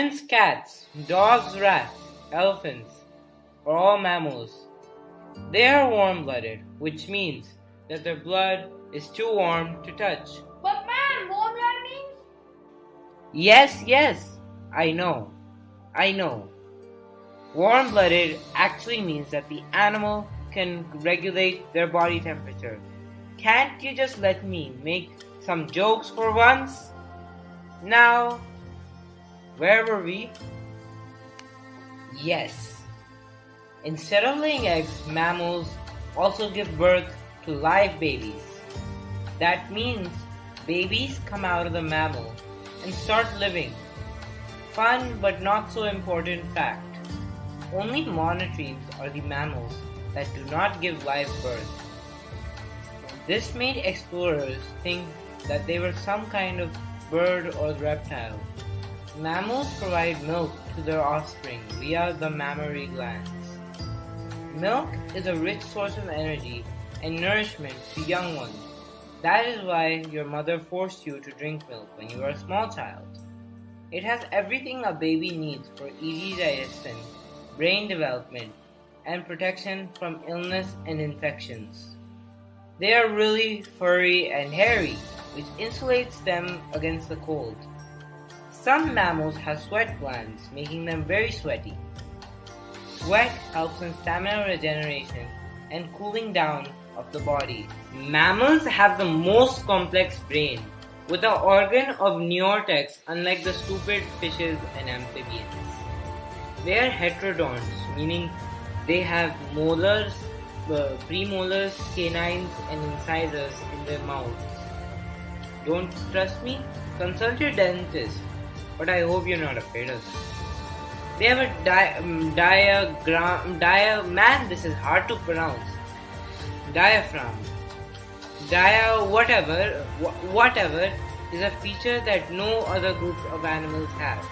Lions, cats, dogs, rats, elephants are all mammals. They are warm-blooded, which means that their blood is too warm to touch. But man, warm-blooded means? Yes, I know. Warm-blooded actually means that the animal can regulate their body temperature. Can't you just let me make some jokes for once? Now, where were we? Yes. Instead of laying eggs, mammals also give birth to live babies. That means babies come out of the mammal and start living. Fun but not so important fact. Only monotremes are the mammals that do not give live birth. This made explorers think that they were some kind of bird or reptile. Mammals provide milk to their offspring via the mammary glands. Milk is a rich source of energy and nourishment to young ones. That is why your mother forced you to drink milk when you were a small child. It has everything a baby needs for easy digestion, brain development, and protection from illness and infections. They are really furry and hairy, which insulates them against the cold. Some mammals have sweat glands, making them very sweaty. Sweat helps in stamina regeneration and cooling down of the body. Mammals have the most complex brain, with an organ of neocortex unlike the stupid fishes and amphibians. They are heterodonts, meaning they have molars, premolars, canines, and incisors in their mouths. Don't trust me? Consult your dentist, but I hope you're not afraid of them. They have a man, this is hard to pronounce. Diaphragm. Whatever is a feature that no other group of animals have.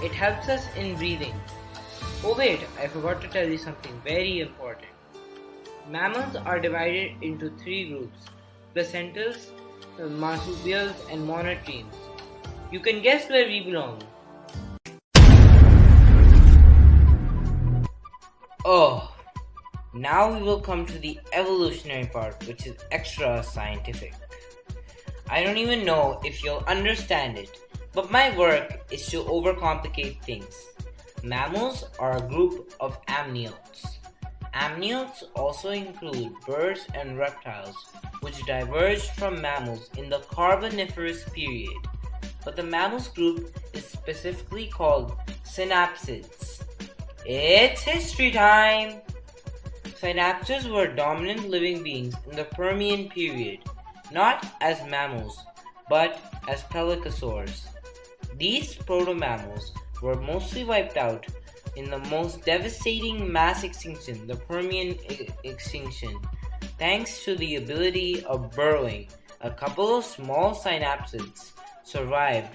It helps us in breathing. Oh wait, I forgot to tell you something very important. Mammals are divided into three groups: placentals, marsupials, and monotremes. You can guess where we belong. Oh, now we will come to the evolutionary part, which is extra scientific. I don't even know if you'll understand it, but my work is to overcomplicate things. Mammals are a group of amniotes. Amniotes also include birds and reptiles, which diverged from mammals in the Carboniferous period. But the mammals group is specifically called synapsids. It's history time! Synapsids were dominant living beings in the Permian period, not as mammals, but as pelycosaurs. These proto-mammals were mostly wiped out in the most devastating mass extinction, the Permian extinction. Thanks to the ability of burrowing, a couple of small synapsids survived,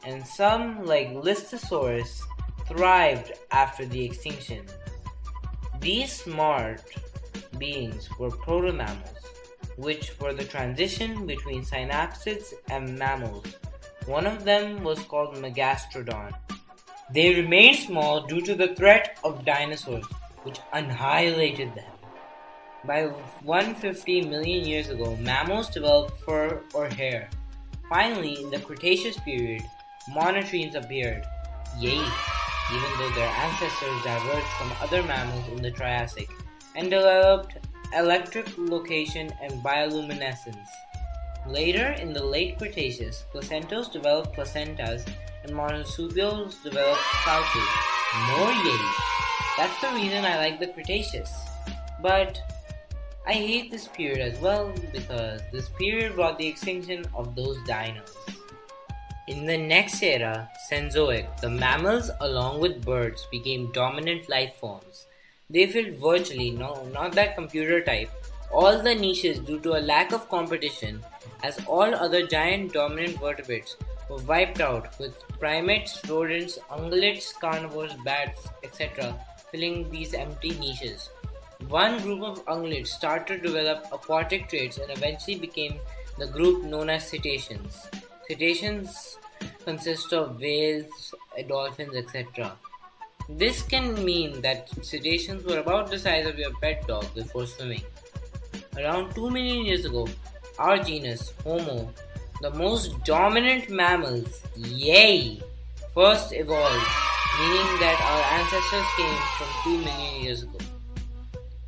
and some, like Listosaurus, thrived after the extinction. These smart beings were proto-mammals, which were the transition between synapsids and mammals. One of them was called Megastrodon. They remained small due to the threat of dinosaurs, which annihilated them. By 150 million years ago, mammals developed fur or hair. Finally, in the Cretaceous period, monotremes appeared. Yay! Even though their ancestors diverged from other mammals in the Triassic and developed electric location and bioluminescence. Later, in the late Cretaceous, placentals developed placentas and marsupials developed pouches. More yay! That's the reason I like the Cretaceous. But I hate this period as well because this period brought the extinction of those dinos. In the next era, Cenozoic, the mammals along with birds became dominant life forms. They filled virtually, not that computer type, all the niches due to a lack of competition, as all other giant dominant vertebrates were wiped out, with primates, rodents, ungulates, carnivores, bats, etc. filling these empty niches. One group of ungulates started to develop aquatic traits and eventually became the group known as cetaceans. Cetaceans consist of whales, dolphins, etc. This can mean that cetaceans were about the size of your pet dog before swimming. Around 2 million years ago, our genus, Homo, the most dominant mammals, yay, first evolved, meaning that our ancestors came from 2 million years ago.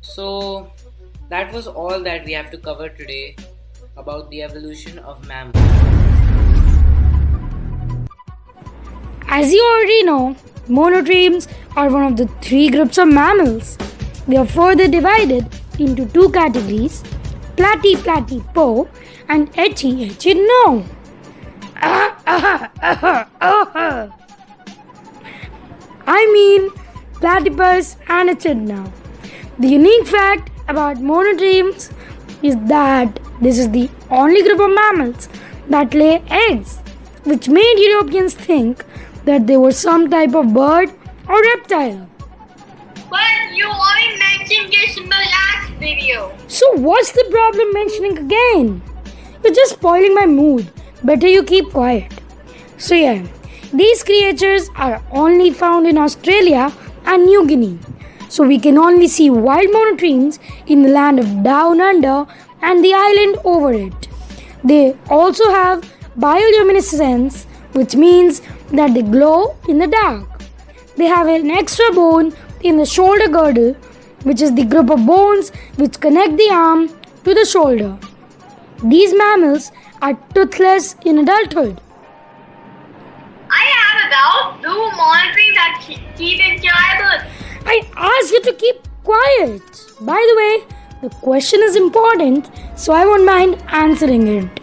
So, that was all that we have to cover today about the evolution of mammals. As you already know, monotremes are one of the three groups of mammals. They are further divided into two categories, platy-platy-po and echy-echy-no. I mean platypus and echidna. The unique fact about monotremes is that this is the only group of mammals that lay eggs, which made Europeans think that they were some type of bird or reptile. But you already mentioned this in the last video. So what's the problem mentioning again? You're just spoiling my mood. Better you keep quiet. So yeah, these creatures are only found in Australia and New Guinea. So we can only see wild monotremes in the land of Down Under and the island over it. They also have bioluminescence, which means that they glow in the dark. They have an extra bone in the shoulder girdle, which is the group of bones which connect the arm to the shoulder. These mammals are toothless in adulthood. I have a doubt. Do monitoring that teeth in childhood? I asked you to keep quiet. By the way, the question is important, so I won't mind answering it.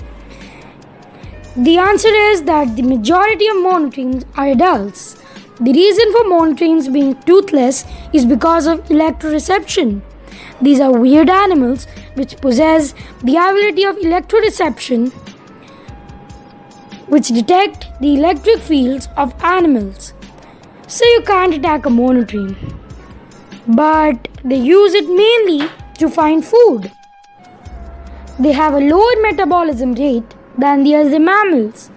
The answer is that the majority of monotremes are adults. The reason for monotremes being toothless is because of electroreception. These are weird animals which possess the ability of electroreception, which detect the electric fields of animals. So you can't attack a monotreme. But they use it mainly to find food. They have a lower metabolism rate than the other mammals.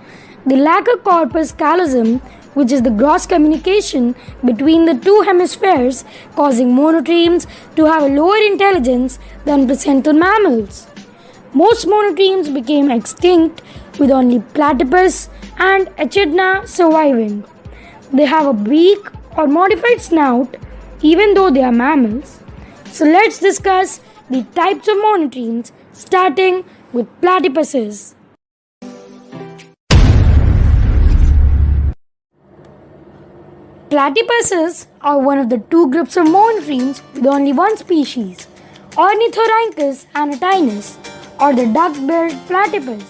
They lack a corpus callosum, which is the gross communication between the two hemispheres, causing monotremes to have a lower intelligence than placental mammals. Most monotremes became extinct with only platypus and echidna surviving. They have a beak or modified snout, even though they are mammals. So let's discuss the types of monotremes, starting with platypuses. Platypuses are one of the two groups of monotremes with only one species, Ornithorhynchus anatinus, or the duck-billed platypus.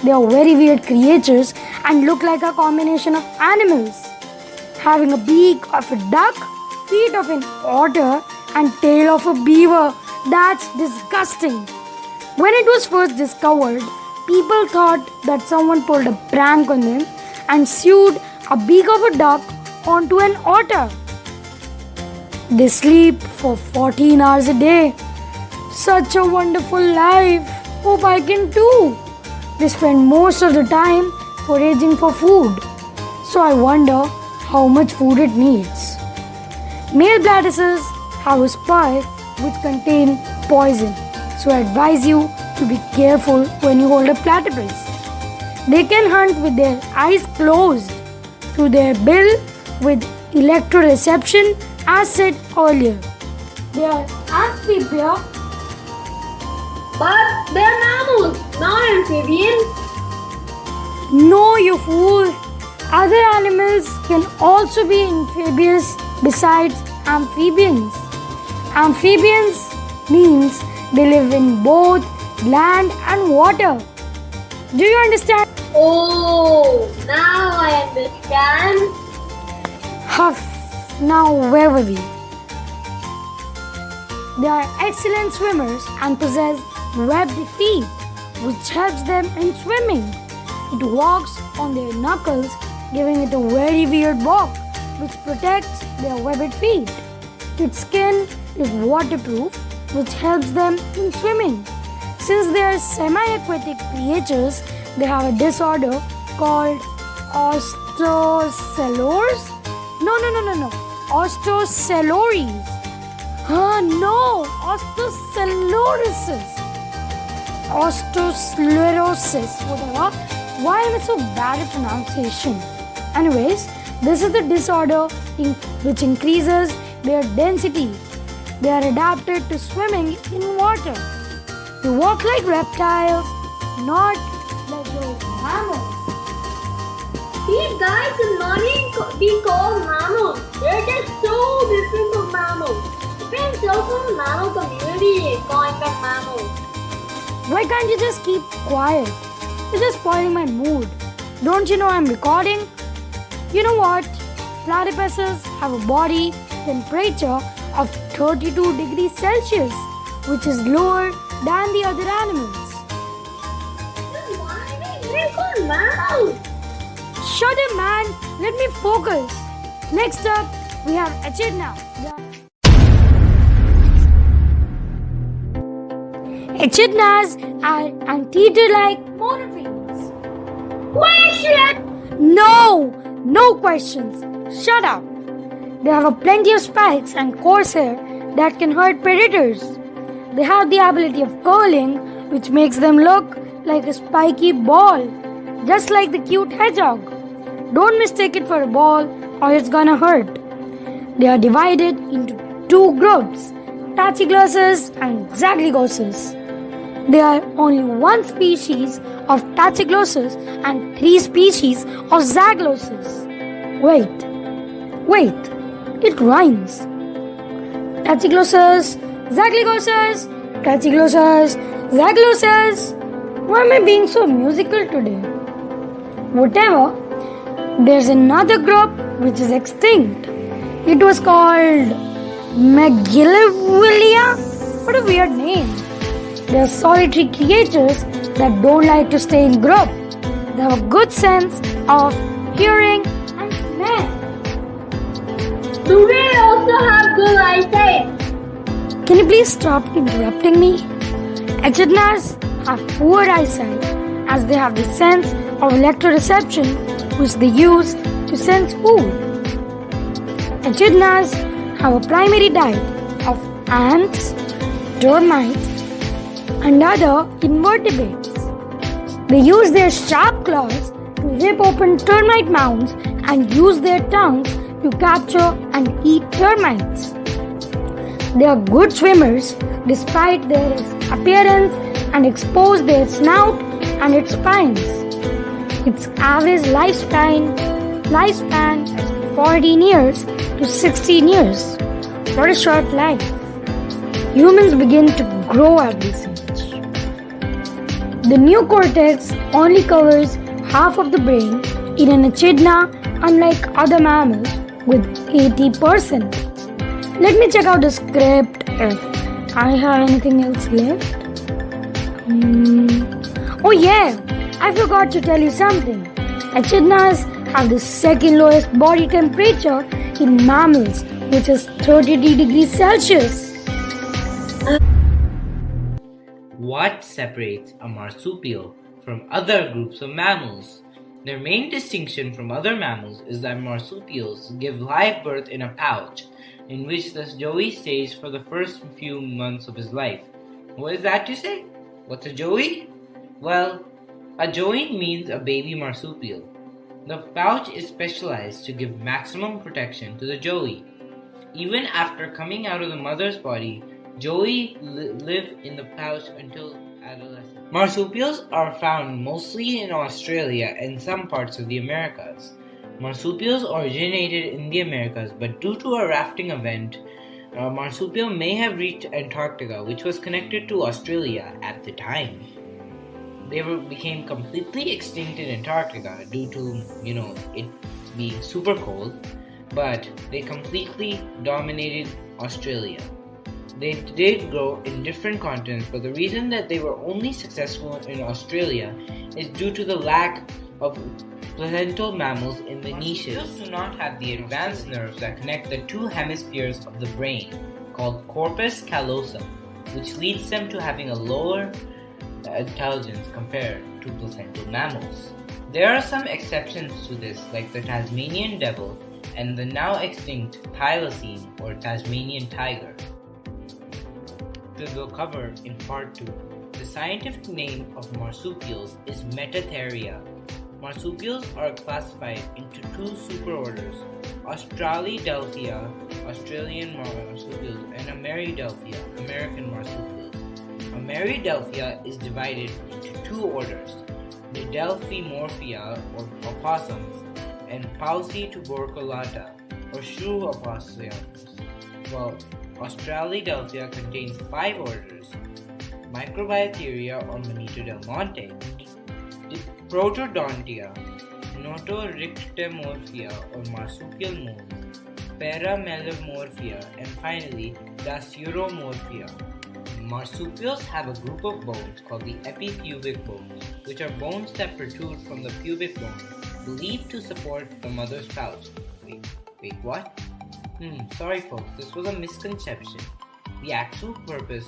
They are very weird creatures and look like a combination of animals, having a beak of a duck, feet of an otter, and tail of a beaver. That's disgusting. When it was first discovered, people thought that someone pulled a prank on them and sewed a beak of a duck onto an otter. They sleep for 14 hours a day. Such a wonderful life. Hope I can too. They spend most of the time foraging for food. So I wonder how much food it needs. Male platypuses have a spur which contain poison. So I advise you to be careful when you hold a platypus. They can hunt with their eyes closed through their bill with electroreception, as said earlier. They are amphibia, But they're mammals, not amphibians. No, you fool! Other animals can also be amphibious besides amphibians. Amphibians means they live in both land and water. Do you understand? Oh, now I understand. Huff. Now where were we? They are excellent swimmers and possess webbed feet, which helps them in swimming. It walks on their knuckles, giving it a very weird walk, which protects their webbed feet. Its skin is waterproof, which helps them in swimming. Since they are semi-aquatic creatures, they have a disorder called Osteocellules? No. Osteocellules. No. Osteosclerosis. Osteosclerosis. Whatever. Why am I so bad at pronunciation? Anyways, this is the disorder which increases their density. They are adapted to swimming in water. They walk like reptiles, not like those mammals. These guys should not be called mammals. They're just so different from mammals. Even those from the mammal community calling them mammals. Why can't you just keep quiet? You're just spoiling my mood. Don't you know I'm recording? You know what? Platypuses have a body temperature of 32 degrees Celsius, which is lower than the other animals. Then why are they even called mammals? Shut up, man. Let me focus. Next up, we have echidna. Echidnas are anteater-like monotremes. Question! No questions. Shut up. They have a plenty of spikes and coarse hair that can hurt predators. They have the ability of curling, which makes them look like a spiky ball, just like the cute hedgehog. Don't mistake it for a ball or it's gonna hurt. They are divided into two groups, tachyglossus and zaglygossus. There are only one species of tachyglossus and 3 species of zaglossus. Wait, it rhymes. Tachyglossus, zaglygossus, tachyglossus, zaglossus. Why am I being so musical today? Whatever, there's another group which is extinct. It was called Megalovia. What a weird name. They are solitary creatures that don't like to stay in group. They have a good sense of hearing and smell. Do they also have good eyesight? Can you please stop interrupting me? Echidnas have poor eyesight as they have the sense of electroreception which they use to sense food. Echidnas have a primary diet of ants, termites, and other invertebrates. They use their sharp claws to rip open termite mounds and use their tongues to capture and eat termites. They are good swimmers despite their appearance and expose their snout and its spines. Its average lifespan is 14 years to 16 years. What a short life. Humans begin to grow at this age. The neocortex only covers half of the brain in an echidna, unlike other mammals with 80%. Let me check out the script if I have anything else left. Oh yeah, I forgot to tell you something. Echidnas have the second lowest body temperature in mammals, which is 33 degrees Celsius. What separates a marsupial from other groups of mammals? Their main distinction from other mammals is that marsupials give live birth in a pouch, in which the joey stays for the first few months of his life. What is that you say? What's a joey? Well, a joey means a baby marsupial. The pouch is specialized to give maximum protection to the joey. Even after coming out of the mother's body, joey live in the pouch until adolescence. Marsupials are found mostly in Australia and some parts of the Americas. Marsupials originated in the Americas, but due to a rafting event, a marsupial may have reached Antarctica, which was connected to Australia at the time. They became completely extinct in Antarctica due to, it being super cold, but they completely dominated Australia. They did grow in different continents, but the reason that they were only successful in Australia is due to the lack of placental mammals in the niches. Marsupials do not have the advanced nerves that connect the two hemispheres of the brain, called corpus callosum, which leads them to having a lower intelligence compared to placental mammals. There are some exceptions to this, like the Tasmanian devil and the now extinct thylacine or Tasmanian tiger. That we'll cover in part 2. The scientific name of marsupials is Metatheria. Marsupials are classified into 2 superorders, Australidelphia, Australian marsupials, and Ameridelphia, American marsupials. Ameridelphia is divided into 2 orders, Didelphimorphia or opossums, and Paucituberculata or shrew opossums. While Australidelphia contains 5 orders, Microbiopteria or Manito del Monte, Protodontia, Notorictemorphia or marsupial moles, Paramelemorphia, and finally Dasyuromorphia. Marsupials have a group of bones called the epipubic bones, which are bones that protrude from the pubic bone, believed to support the mother's pouch. Wait, what? Sorry folks, this was a misconception. The actual purpose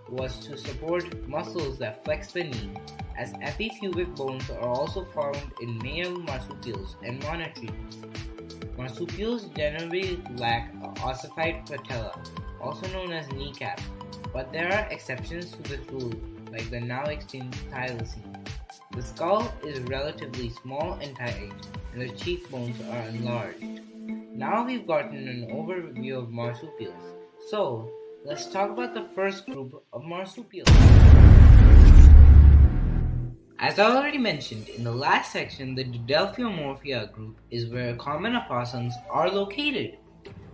was to support muscles that flex the knee, as epipubic bones are also found in male marsupials and monotremes. Marsupials generally lack an ossified patella, also known as kneecap, but there are exceptions to this rule, like the now extinct thylacine. The skull is relatively small and tight, and the cheekbones are enlarged. Now we've gotten an overview of marsupials, so let's talk about the first group of marsupials. As I already mentioned in the last section, the Didelphimorphia group is where common opossums are located.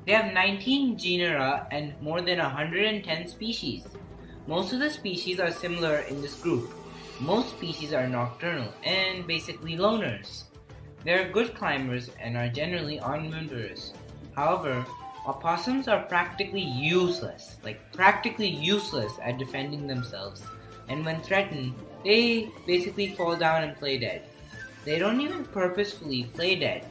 They have 19 genera and more than 110 species. Most of the species are similar in this group. Most species are nocturnal and basically loners. They are good climbers and are generally omnivorous. However, opossums are practically useless at defending themselves, and when threatened, they basically fall down and play dead. They don't even purposefully play dead.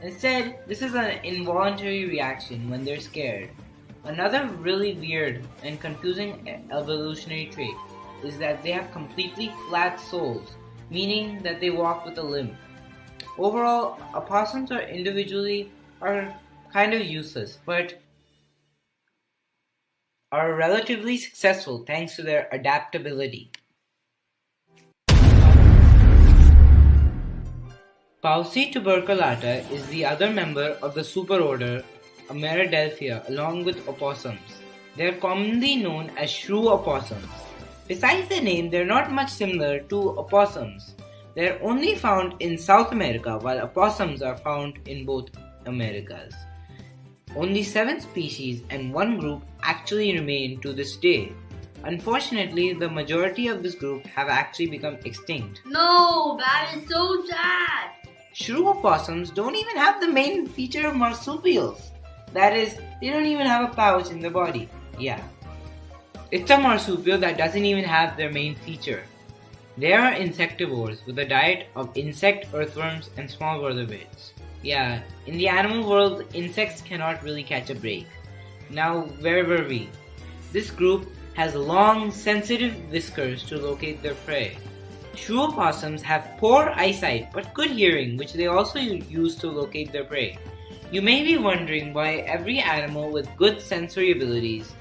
Instead, this is an involuntary reaction when they're scared. Another really weird and confusing evolutionary trait is that they have completely flat soles, meaning that they walk with a limp. Overall, opossums are kind of useless, but are relatively successful thanks to their adaptability. Paucituberculata is the other member of the superorder Ameridelphia along with opossums. They are commonly known as shrew opossums. Besides the name, they are not much similar to opossums. They are only found in South America, while opossums are found in both Americas. Only 7 species and 1 group actually remain to this day. Unfortunately, the majority of this group have actually become extinct. No, that is so sad. Shrew opossums don't even have the main feature of marsupials. That is, they don't even have a pouch in the body. Yeah. It's a marsupial that doesn't even have their main feature. They are insectivores with a diet of insect, earthworms, and small vertebrates. Yeah, in the animal world, insects cannot really catch a break. Now, where were we? This group has long, sensitive whiskers to locate their prey. Shrew opossums have poor eyesight but good hearing, which they also use to locate their prey. You may be wondering why every animal with good sensory abilities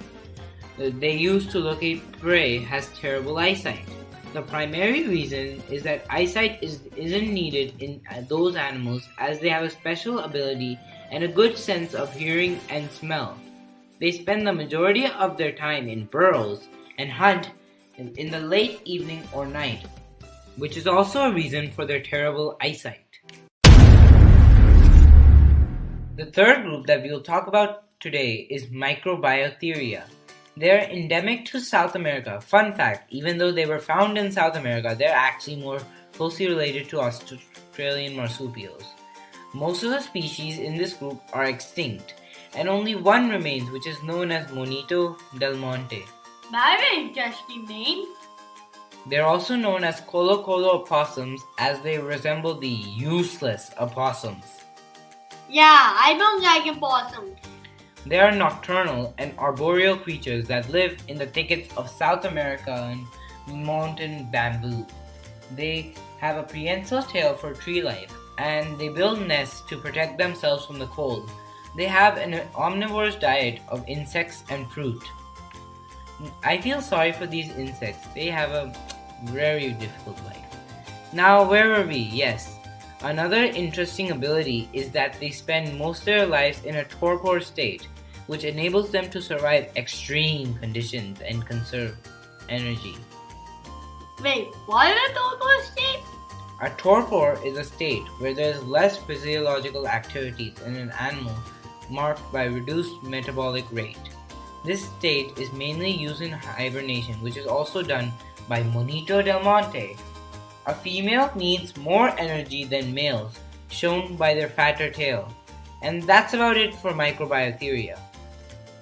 they use to locate prey has terrible eyesight. The primary reason is that eyesight isn't needed in those animals, as they have a special ability and a good sense of hearing and smell. They spend the majority of their time in burrows and hunt in the late evening or night, which is also a reason for their terrible eyesight. The third group that we will talk about today is Microbiopteria. They are endemic to South America. Fun fact, even though they were found in South America, they're actually more closely related to Australian marsupials. Most of the species in this group are extinct, and only 1 remains, which is known as Manito del Monte. That's an interesting name. They're also known as Colo Colo opossums, as they resemble the useless opossums. Yeah, I don't like opossums. They are nocturnal and arboreal creatures that live in the thickets of South American mountain bamboo. They have a prehensile tail for tree life, and they build nests to protect themselves from the cold. They have an omnivorous diet of insects and fruit. I feel sorry for these insects. They have a very difficult life. Now, where were we? Yes. Another interesting ability is that they spend most of their lives in a torpor state, which enables them to survive extreme conditions and conserve energy. Wait, what is a torpor state? A torpor is a state where there is less physiological activities in an animal marked by reduced metabolic rate. This state is mainly used in hibernation, which is also done by Monito del Monte. A female needs more energy than males, shown by their fatter tail. And that's about it for microbiota.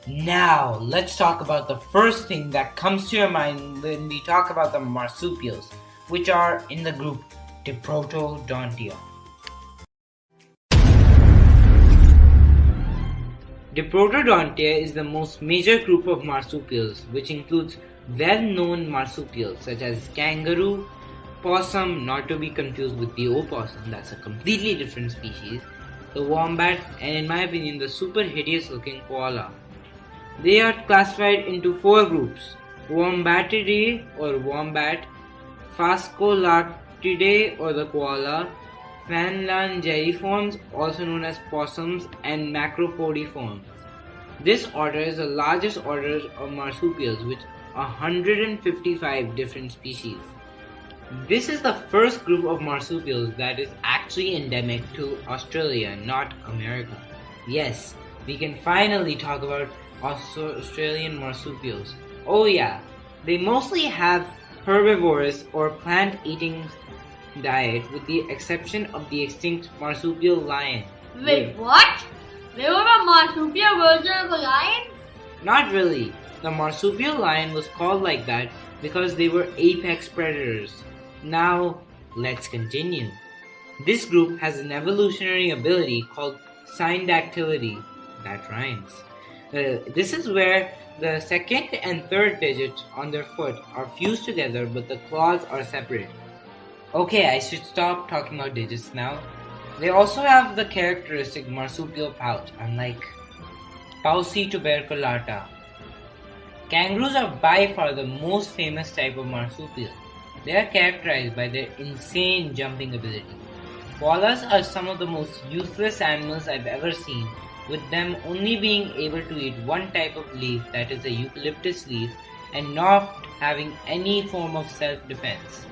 Now, let's talk about the first thing that comes to your mind when we talk about the marsupials, which are in the group Diprotodontia. Diprotodontia is the most major group of marsupials, which includes well-known marsupials such as kangaroo, possum, not to be confused with the opossum, that's a completely different species, the wombat, and in my opinion, the super hideous looking koala. They are classified into 4 groups: Wombatidae or wombat, Phascolatidae or the koala, Phalangiforms, also known as possums, and Macropodiforms. This order is the largest order of marsupials with 155 different species. This is the first group of marsupials that is actually endemic to Australia, not America. Yes, we can finally talk about Australian marsupials. Oh yeah, they mostly have herbivorous or plant-eating diet with the exception of the extinct marsupial lion. Wait, what? There was a marsupial version of a lion? Not really. The marsupial lion was called like that because they were apex predators. Now, let's continue. This group has an evolutionary ability called syndactylity. That rhymes. This is where the second and third digits on their foot are fused together but the claws are separate. Okay, I should stop talking about digits now. They also have the characteristic marsupial pouch, unlike Pauci tuberculata. Kangaroos are by far the most famous type of marsupial. They are characterized by their insane jumping ability. Koalas are some of the most useless animals I've ever seen, with them only being able to eat one type of leaf, that is a eucalyptus leaf, and not having any form of self-defense.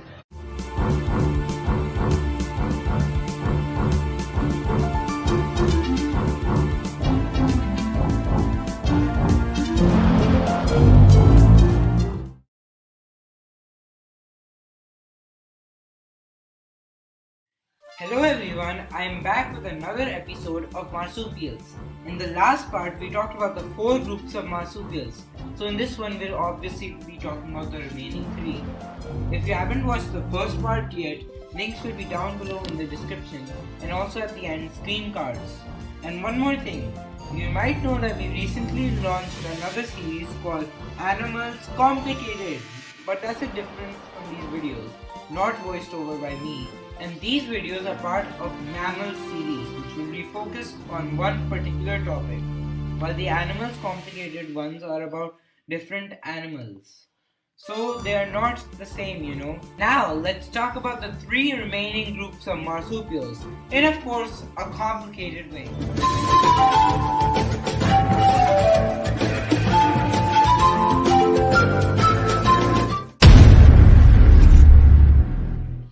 Hello everyone, I am back with another episode of marsupials. In the last part, we talked about the 4 groups of marsupials. So in this one, we'll obviously be talking about the remaining 3. If you haven't watched the first part yet, links will be down below in the description and also at the end screen cards. And one more thing, you might know that we recently launched another series called Animals Complicated, but that's a different from these videos, not voiced over by me. And these videos are part of Mammal series, which will be focused on one particular topic, while the Animals Complicated ones are about different animals. So they are not the same, you know. Now let's talk about the 3 remaining groups of marsupials, in of course a complicated way.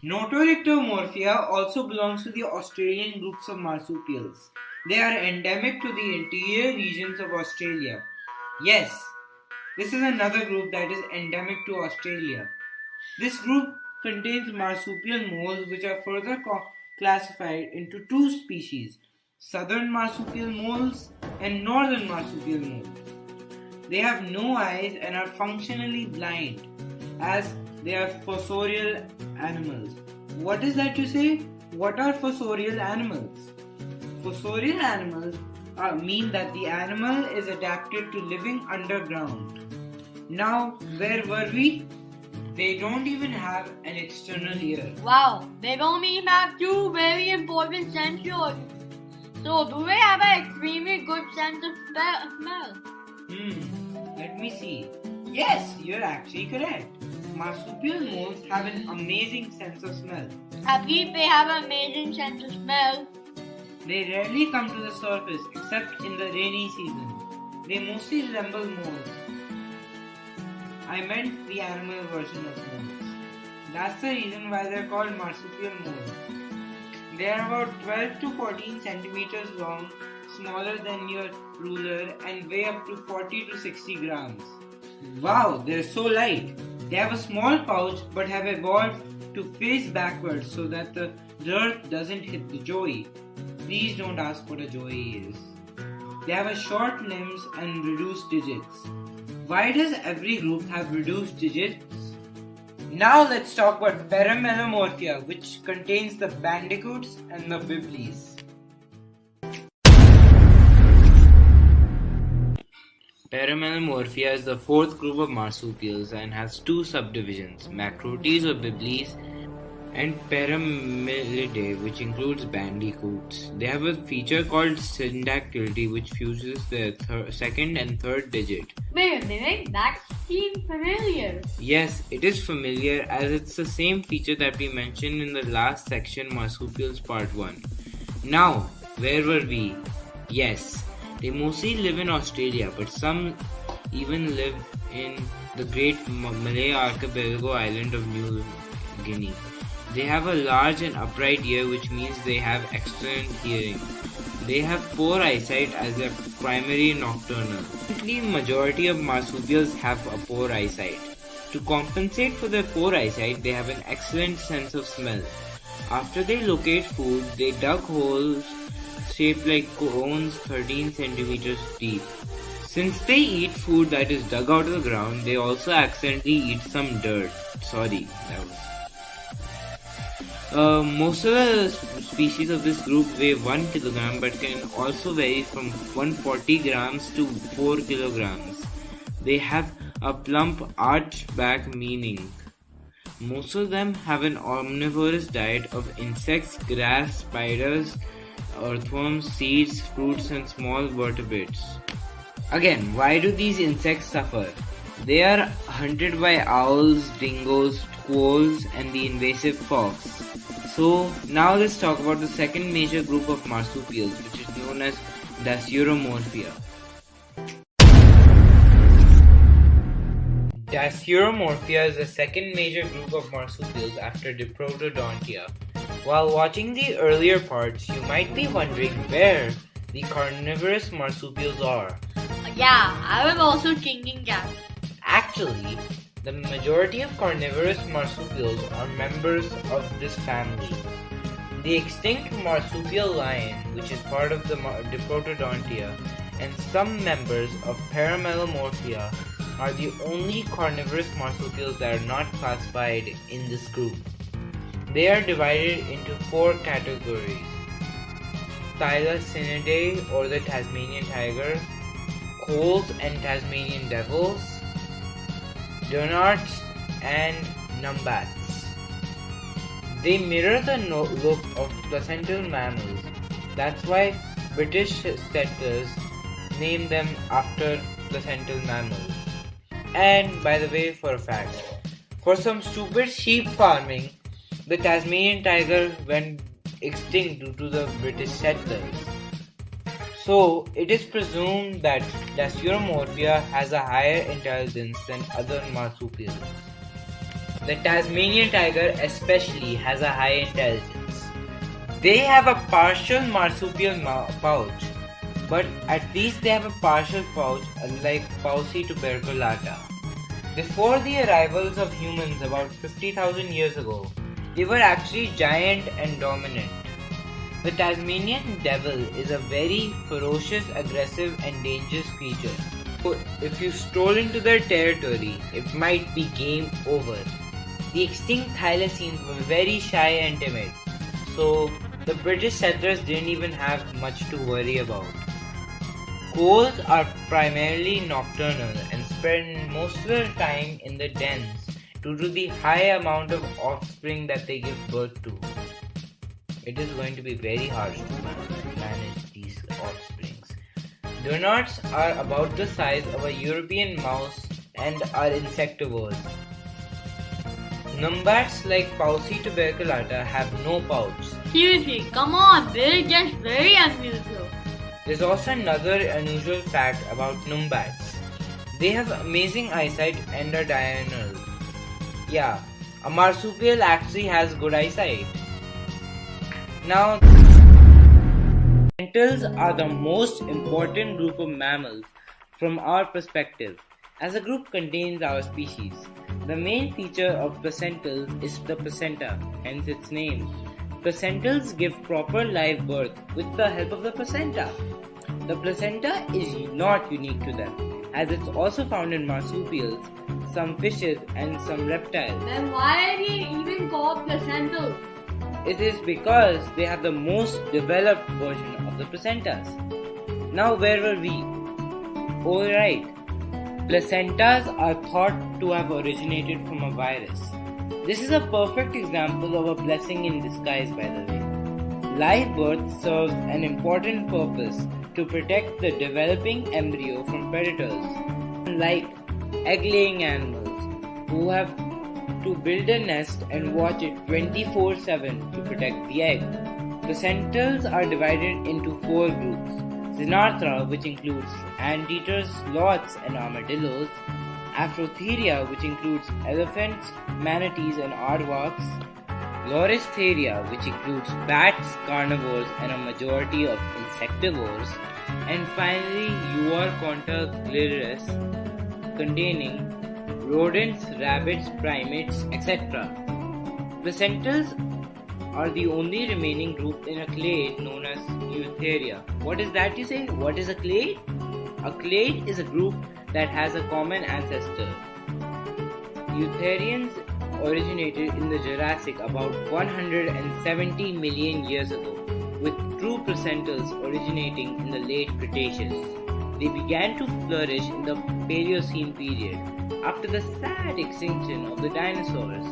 Notorectomorphia also belongs to the Australian groups of marsupials. They are endemic to the interior regions of Australia. Yes, this is another group that is endemic to Australia. This group contains marsupial moles which are further classified into 2 species, southern marsupial moles and northern marsupial moles. They have no eyes and are functionally blind, as they are fossorial animals. What is that you say? What are fossorial animals? Fossorial animals mean that the animal is adapted to living underground. Now, where were we? They don't even have an external ear. Wow, they don't even have two very important sense organs. So, do they have an extremely good sense of smell? Let me see. Yes, you're actually correct. Marsupial moles have an amazing sense of smell. At least they have an amazing sense of smell. They rarely come to the surface except in the rainy season. They mostly resemble moles. I meant the animal version of moles. That's the reason why they're called marsupial moles. They are about 12 to 14 centimeters long, smaller than your ruler, and weigh up to 40 to 60 grams. Wow, they're so light. They have a small pouch but have evolved to face backwards so that the dirt doesn't hit the joey. Please don't ask what a joey is. They have a short limbs and reduced digits. Why does every group have reduced digits? Now let's talk about Paramelomorphia, which contains the bandicoots and the biblis. Paramelomorphia is the fourth group of marsupials and has two subdivisions, Macrotes or biblis and Paramelidae, which includes bandicoots. They have a feature called syndactylity, which fuses their second and third digit. Wait a minute, that seems familiar. Yes, it is familiar as it's the same feature that we mentioned in the last section, Marsupials Part 1. Now, where were we? Yes, they mostly live in Australia, but some even live in the great Malay archipelago island of New Guinea. They have a large and upright ear, which means they have excellent hearing. They have poor eyesight as they're primarily nocturnal. The majority of marsupials have a poor eyesight. To compensate for their poor eyesight, they have an excellent sense of smell. After they locate food, they dug holes shaped like cones 13 centimeters deep. Since they eat food that is dug out of the ground, they also accidentally eat some dirt. Most of the species of this group weigh 1 kilogram but can also vary from 140 grams to 4 kilograms. They have a plump arched back, meaning most of them have an omnivorous diet of insects, grass, spiders, earthworms, seeds, fruits and small vertebrates. Again, why do these insects suffer? They are hunted by owls, dingoes, squirrels and the invasive fox. So now let's talk about the second major group of marsupials, which is known as Dasyuromorphia. Dasyuromorphia is the second major group of marsupials after Diprotodontia. While watching the earlier parts, you might be wondering where the carnivorous marsupials are. Yeah, I was also thinking that. Actually, the majority of carnivorous marsupials are members of this family. The extinct marsupial lion, which is part of the Diprotodontia, and some members of Paramelomorphia are the only carnivorous marsupials that are not classified in this group. They are divided into 4 categories: Thylacinidae or the Tasmanian tiger, coals and Tasmanian devils, Donarts and Numbats. They mirror the look of placental mammals. That's why British settlers named them after placental mammals. And by the way, for a fact, for some stupid sheep farming, the Tasmanian tiger went extinct due to the British settlers. So, it is presumed that Dasyuromorphia has a higher intelligence than other marsupials. The Tasmanian tiger especially has a high intelligence. They have a partial marsupial pouch, but at least they have a partial pouch unlike Pauci tuberculata. Before the arrivals of humans about 50,000 years ago, they were actually giant and dominant. The Tasmanian devil is a very ferocious, aggressive and dangerous creature. So if you stroll into their territory, it might be game over. The extinct thylacines were very shy and timid, so the British settlers didn't even have much to worry about. Coals are primarily nocturnal and spend most of their time in the dens due to the high amount of offspring that they give birth to. It is going to be very hard to manage these offsprings. Donuts are about the size of a European mouse and are insectivores. Numbats like Pauci tuberculata have no pouch. Seriously, come on, this is just very unusual. There's also another unusual fact about numbats. They have amazing eyesight and are diurnal. Yeah, a marsupial actually has good eyesight. Now, placentals are the most important group of mammals from our perspective, as the group contains our species. The main feature of placentals is the placenta, hence its name. Placentals give proper live birth with the help of the placenta. The placenta is not unique to them, as it's also found in marsupials, some fishes and some reptiles. Then why are they even called placentals? It is because they have the most developed version of the placentas. Now where were we? Alright, placentas are thought to have originated from a virus. This is a perfect example of a blessing in disguise, by the way. Live birth serves an important purpose to protect the developing embryo from predators, like egg-laying animals who have to build a nest and watch it 24/7 to protect the egg. Placentals are divided into 4 groups. Xenarthra, which includes anteaters, sloths and armadillos. Afrotheria, which includes elephants, manatees and aardvarks. Loristheria, which includes bats, carnivores and a majority of insectivores. And finally, Euarchonta glirris, containing rodents, rabbits, primates, etc. Placentals are the only remaining group in a clade known as Eutheria. What is that, you say? What is a clade? A clade is a group that has a common ancestor. Eutherians originated in the Jurassic about 170 million years ago, with true placentals originating in the late Cretaceous. They began to flourish in the Paleocene period, after the sad extinction of the dinosaurs.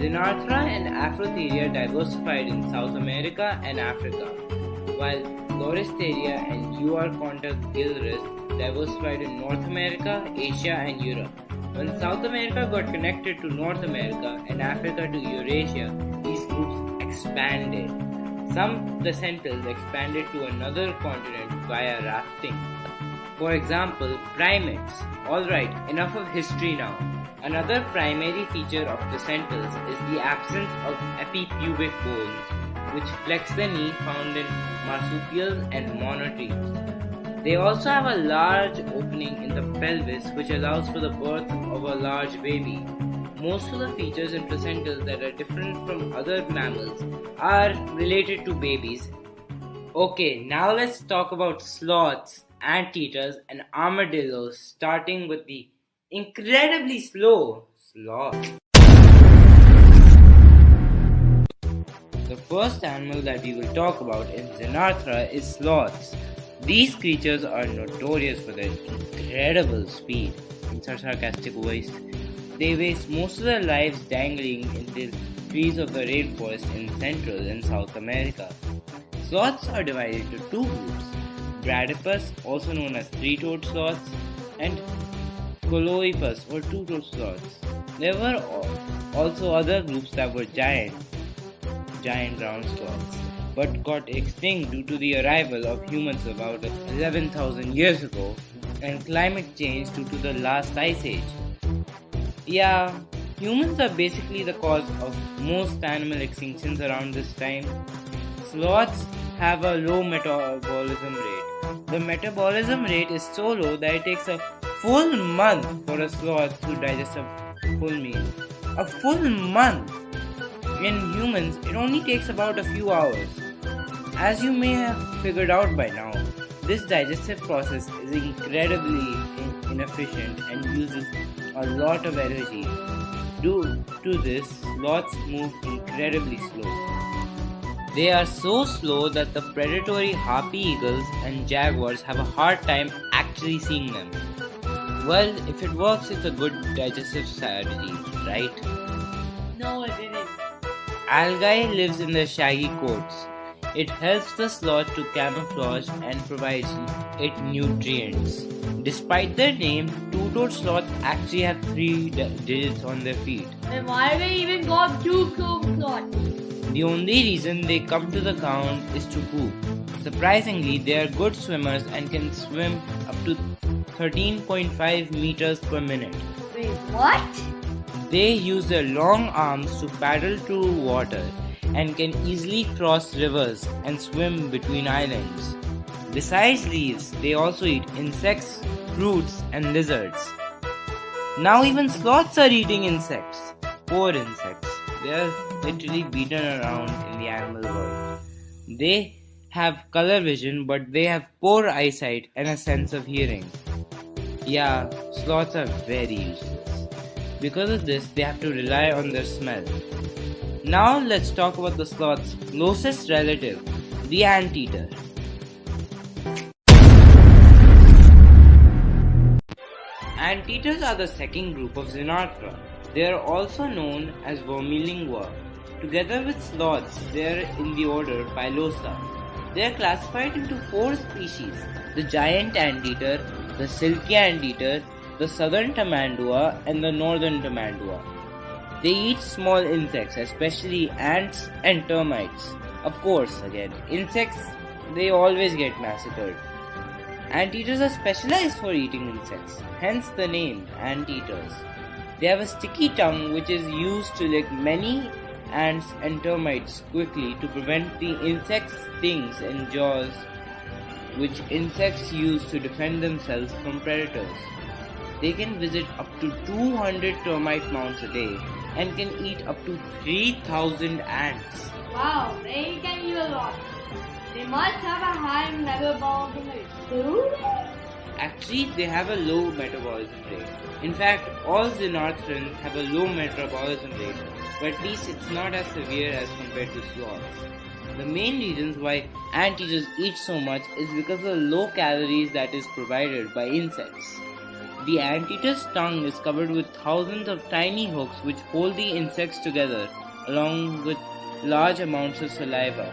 Xenarthra and Afrotheria diversified in South America and Africa, while Loristheria and Euarchonta glirris diversified in North America, Asia and Europe. When South America got connected to North America and Africa to Eurasia, these groups expanded. Some placentals expanded to another continent via rafting. For example, primates. Alright, enough of history now. Another primary feature of placentals is the absence of epipubic bones, which flex the knee found in marsupials and monotremes. They also have a large opening in the pelvis which allows for the birth of a large baby. Most of the features in placentals that are different from other mammals are related to babies. Okay, now let's talk about sloths, anteaters and armadillos, starting with the incredibly slow sloth. The first animal that we will talk about in Xenarthra is sloths. These creatures are notorious for their incredible speed. In such sarcastic voice, they waste most of their lives dangling in the trees of the rainforest in Central and South America. Sloths are divided into 2 groups, Bradypus, also known as 3-toed sloths, and Coloepus or 2-toed sloths. There were also other groups that were giant ground sloths, but got extinct due to the arrival of humans about 11,000 years ago and climate change due to the last ice age. Yeah, humans are basically the cause of most animal extinctions around this time. Sloths have a low metabolism rate. The metabolism rate is so low that it takes a full month for a sloth to digest a full meal. A full month! In humans, it only takes about a few hours. As you may have figured out by now, this digestive process is incredibly inefficient and uses a lot of energy. Due to this, sloths move incredibly slow. They are so slow that the predatory harpy eagles and jaguars have a hard time actually seeing them. Well, if it works, it's a good digestive strategy, right? No, it didn't. Algae lives in the shaggy coats. It helps the sloth to camouflage and provides it nutrients. Despite their name, two-toed sloths actually have 3 digits on their feet. Then why they even got 2 slots? The only reason they come to the ground is to poop. Surprisingly, they are good swimmers and can swim up to 13.5 meters per minute. Wait, what? They use their long arms to paddle through water and can easily cross rivers and swim between islands. Besides leaves, they also eat insects, fruits, and lizards. Now even sloths are eating insects. Poor insects. They are literally beaten around in the animal world. They have color vision, but they have poor eyesight and a sense of hearing. Yeah, sloths are very useless. Because of this, they have to rely on their smell. Now let's talk about the sloth's closest relative, the anteater. Anteaters are the second group of Xenarthra. They are also known as vermilingua. Together with sloths, they are in the order Pilosa. They are classified into 4 species: the giant anteater, the silky anteater, the southern tamandua, and the northern tamandua. They eat small insects, especially ants and termites. Of course, again, insects, they always get massacred. Anteaters are specialized for eating insects, hence the name, anteaters. They have a sticky tongue which is used to lick many ants and termites quickly to prevent the insects' stings and jaws, which insects use to defend themselves from predators. They can visit up to 200 termite mounds a day and can eat up to 3,000 ants. Wow, they can eat a lot. They must have a high metabolism rate. Do they? Actually, they have a low metabolism rate. In fact, all Xenarthrans have a low metabolism rate, but at least it's not as severe as compared to sloths. The main reasons why anteaters eat so much is because of the low calories that is provided by insects. The anteater's tongue is covered with thousands of tiny hooks which hold the insects together along with large amounts of saliva.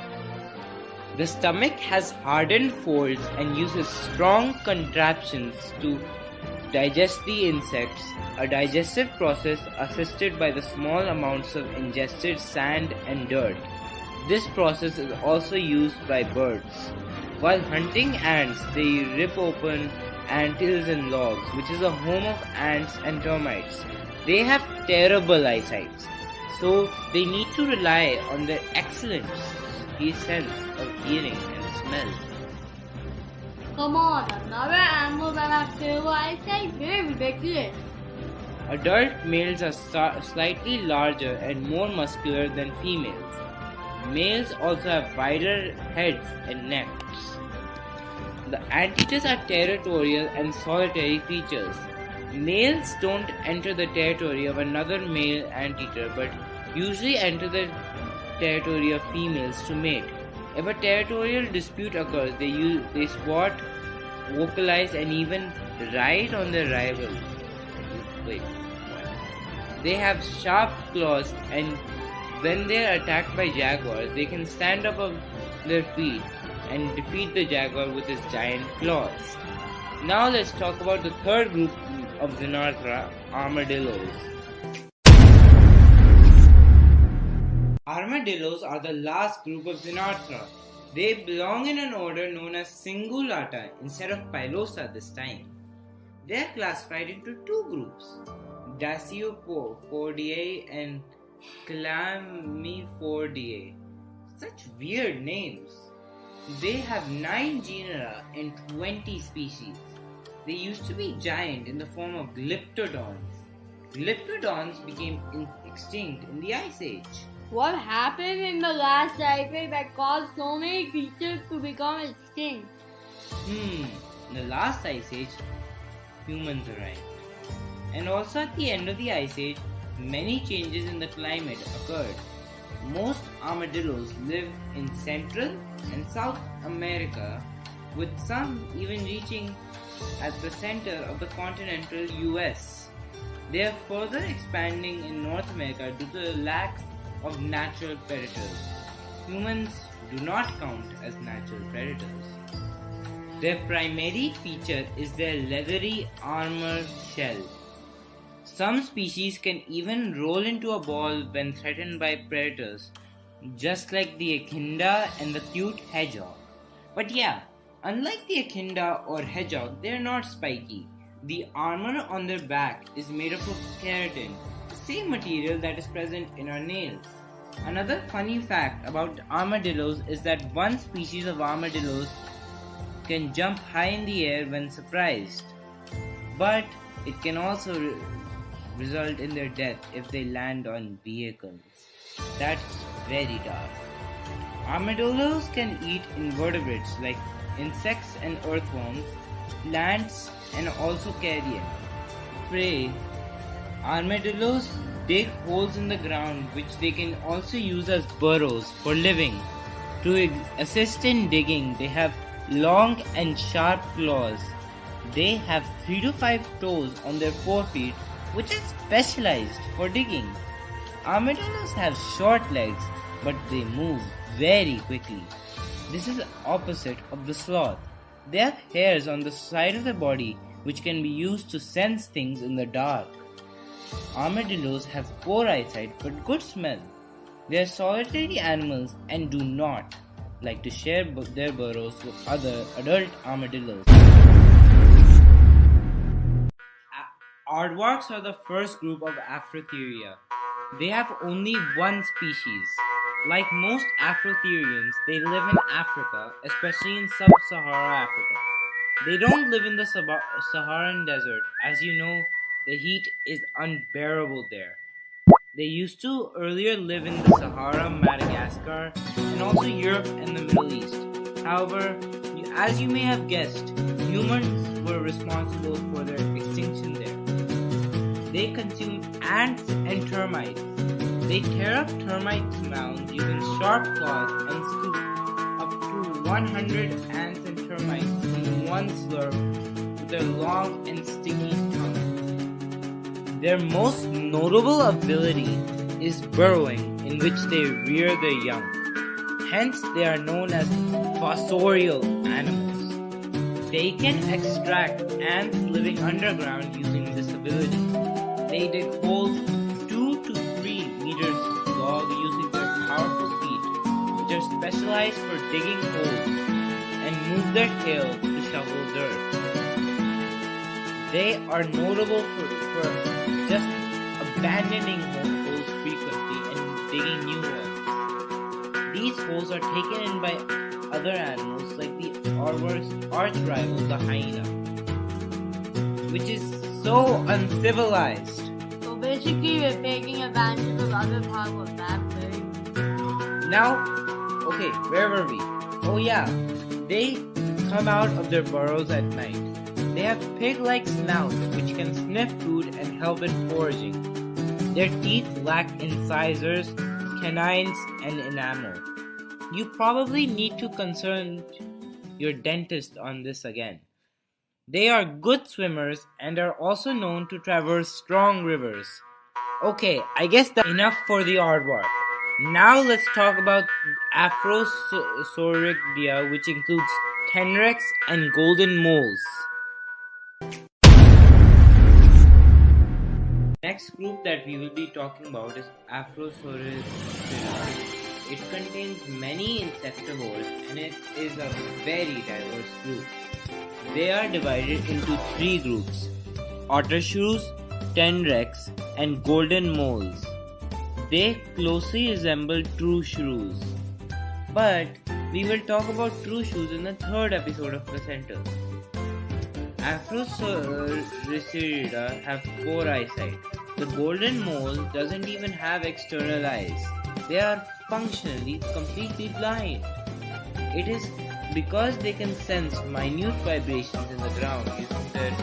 The stomach has hardened folds and uses strong contraptions to digest the insects, a digestive process assisted by the small amounts of ingested sand and dirt. This process is also used by birds. While hunting ants, they rip open anthills and logs, which is a home of ants and termites. They have terrible eyesight, so they need to rely on their excellent sense of hearing and smell. Come on, another animal that have terrible eyesight? Very ridiculous. Adult males are slightly larger and more muscular than females. Males also have wider heads and necks. The anteaters are territorial and solitary creatures. Males don't enter the territory of another male anteater but usually enter the territory of females to mate. If a territorial dispute occurs, they swat, vocalize, and even ride on their rival. They have sharp claws, and when they are attacked by jaguars, they can stand up on their feet and defeat the jaguar with his giant claws. Now let's talk about the third group of Xenarthra, armadillos. Armadillos are the last group of Xenarthra. They belong in an order known as Cingulata instead of Pilosa this time. They are classified into 2 groups, Dasypodidae and Chlamypodidae. Such weird names. They have 9 genera and 20 species. They used to be giant in the form of glyptodons. Glyptodons became extinct in the Ice Age. What happened in the last ice age that caused so many creatures to become extinct? In the last Ice Age, humans arrived. And also at the end of the Ice Age, many changes in the climate occurred. Most armadillos live in Central and South America, with some even reaching at the center of the continental US. They are further expanding in North America due to the lack of natural predators. Humans do not count as natural predators. Their primary feature is their leathery armor shell. Some species can even roll into a ball when threatened by predators, just like the echidna and the cute hedgehog. But yeah, unlike the echidna or hedgehog, they are not spiky. The armor on their back is made up of keratin, the same material that is present in our nails. Another funny fact about armadillos is that one species of armadillos can jump high in the air when surprised, but it can also result in their death if they land on vehicles. That's very dark. Armadillos can eat invertebrates like insects and earthworms, plants, and also carrion prey. Armadillos dig holes in the ground which they can also use as burrows for living. To assist in digging, they have long and sharp claws. They have 3 to 5 toes on their forefeet, which is specialized for digging. Armadillos have short legs, but they move very quickly. This is the opposite of the sloth. They have hairs on the side of the body which can be used to sense things in the dark. Armadillos have poor eyesight but good smell. They are solitary animals and do not like to share their burrows with other adult armadillos. Aardvarks are the first group of Afrotheria. They have only one species. Like most Afrotherians, they live in Africa, especially in sub-Saharan Africa. They don't live in the Saharan desert. As you know, the heat is unbearable there. They used to earlier live in the Sahara, Madagascar, and also Europe and the Middle East. However, as you may have guessed, humans were responsible for their extinction there. They consume ants and termites. They tear up termite mounds using sharp claws and scoop up to 100 ants and termites in one slurp with their long and sticky tongue. Their most notable ability is burrowing, in which they rear their young. Hence, they are known as fossorial animals. They can extract ants living underground using this ability. They dig holes 2 to 3 meters long using their powerful feet, which are specialized for digging holes, and move their tail to shovel dirt. They are notable for just abandoning holes frequently and digging new ones. These holes are taken in by other animals like the aardvark's arch rival, the hyena, which is so uncivilized. So basically, we're taking advantage of other part of that thing. Now, okay, where were we? Oh yeah, they come out of their burrows at night. They have pig-like snouts which can sniff food and help in foraging. Their teeth lack incisors, canines, and enamel. You probably need to consult your dentist on this again. They are good swimmers and are also known to traverse strong rivers. Okay, I guess that's enough for the aardvark. Now let's talk about Afrosauridea, which includes tenrecs and golden moles. Next group that we will be talking about is Afrosauridea. It contains many insectivores and it is a very diverse group. They are divided into 3 groups: otter shrews, tenrecs, and golden moles. They closely resemble true shrews. But we will talk about true shrews in the 3rd episode of Placentas. Afrosauridea have poor eyesight. The golden mole doesn't even have external eyes. They are functionally completely blind. It is because they can sense minute vibrations in the ground using their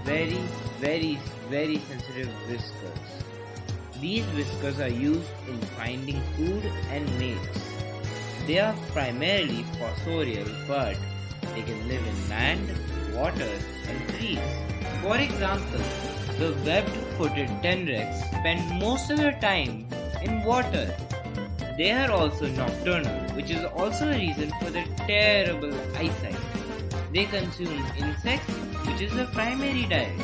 very, very, very sensitive whiskers. These whiskers are used in finding food and mates. They are primarily fossorial, but they can live in land, water, and trees. For example, the webbed-footed tenrecs spend most of their time in water. They are also nocturnal, which is also a reason for their terrible eyesight. They consume insects, which is their primary diet.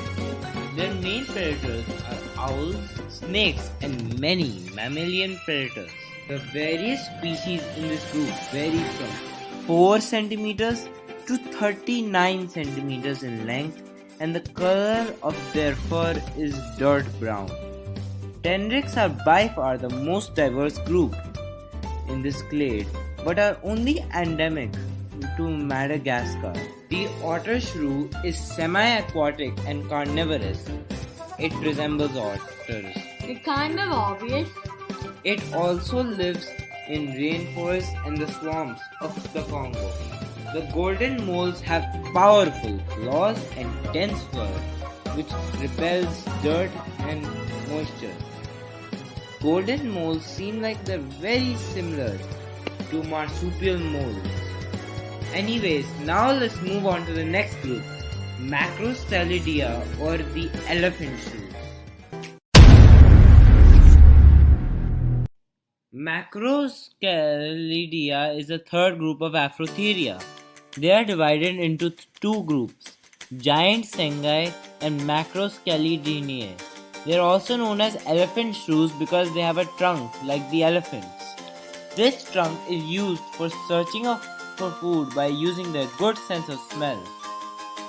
Their main predators are owls, snakes, and many mammalian predators. The various species in this group vary from 4 centimeters to 39 centimeters in length, and the color of their fur is dirt brown. Tenrecs are by far the most diverse group in this clade, but are only endemic to Madagascar. The otter shrew is semi-aquatic and carnivorous. It resembles otters. It's kind of obvious. It also lives in rainforests and the swamps of the Congo. The golden moles have powerful claws and dense fur, which repels dirt and moisture. Golden moles seem like they're very similar to marsupial moles. Anyways, now let's move on to the next group, Macrocelidia, or the elephant shrews. Macrocelidia is the third group of Afrotheria. They are divided into two groups, giant sengai and Macrocelidae. They are also known as elephant shrews because they have a trunk like the elephants. This trunk is used for searching for food by using their good sense of smell.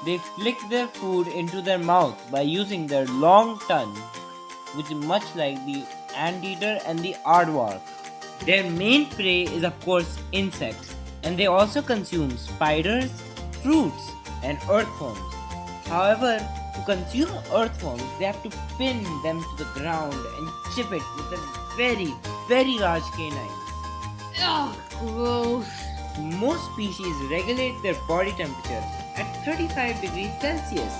They flick their food into their mouth by using their long tongue, which is much like the anteater and the aardvark. Their main prey is of course insects, and they also consume spiders, fruits, and earthworms. However, to consume earthworms, they have to pin them to the ground and chip it with their very, very large canines. Ugh, gross. Most species regulate their body temperature at 35 degrees Celsius,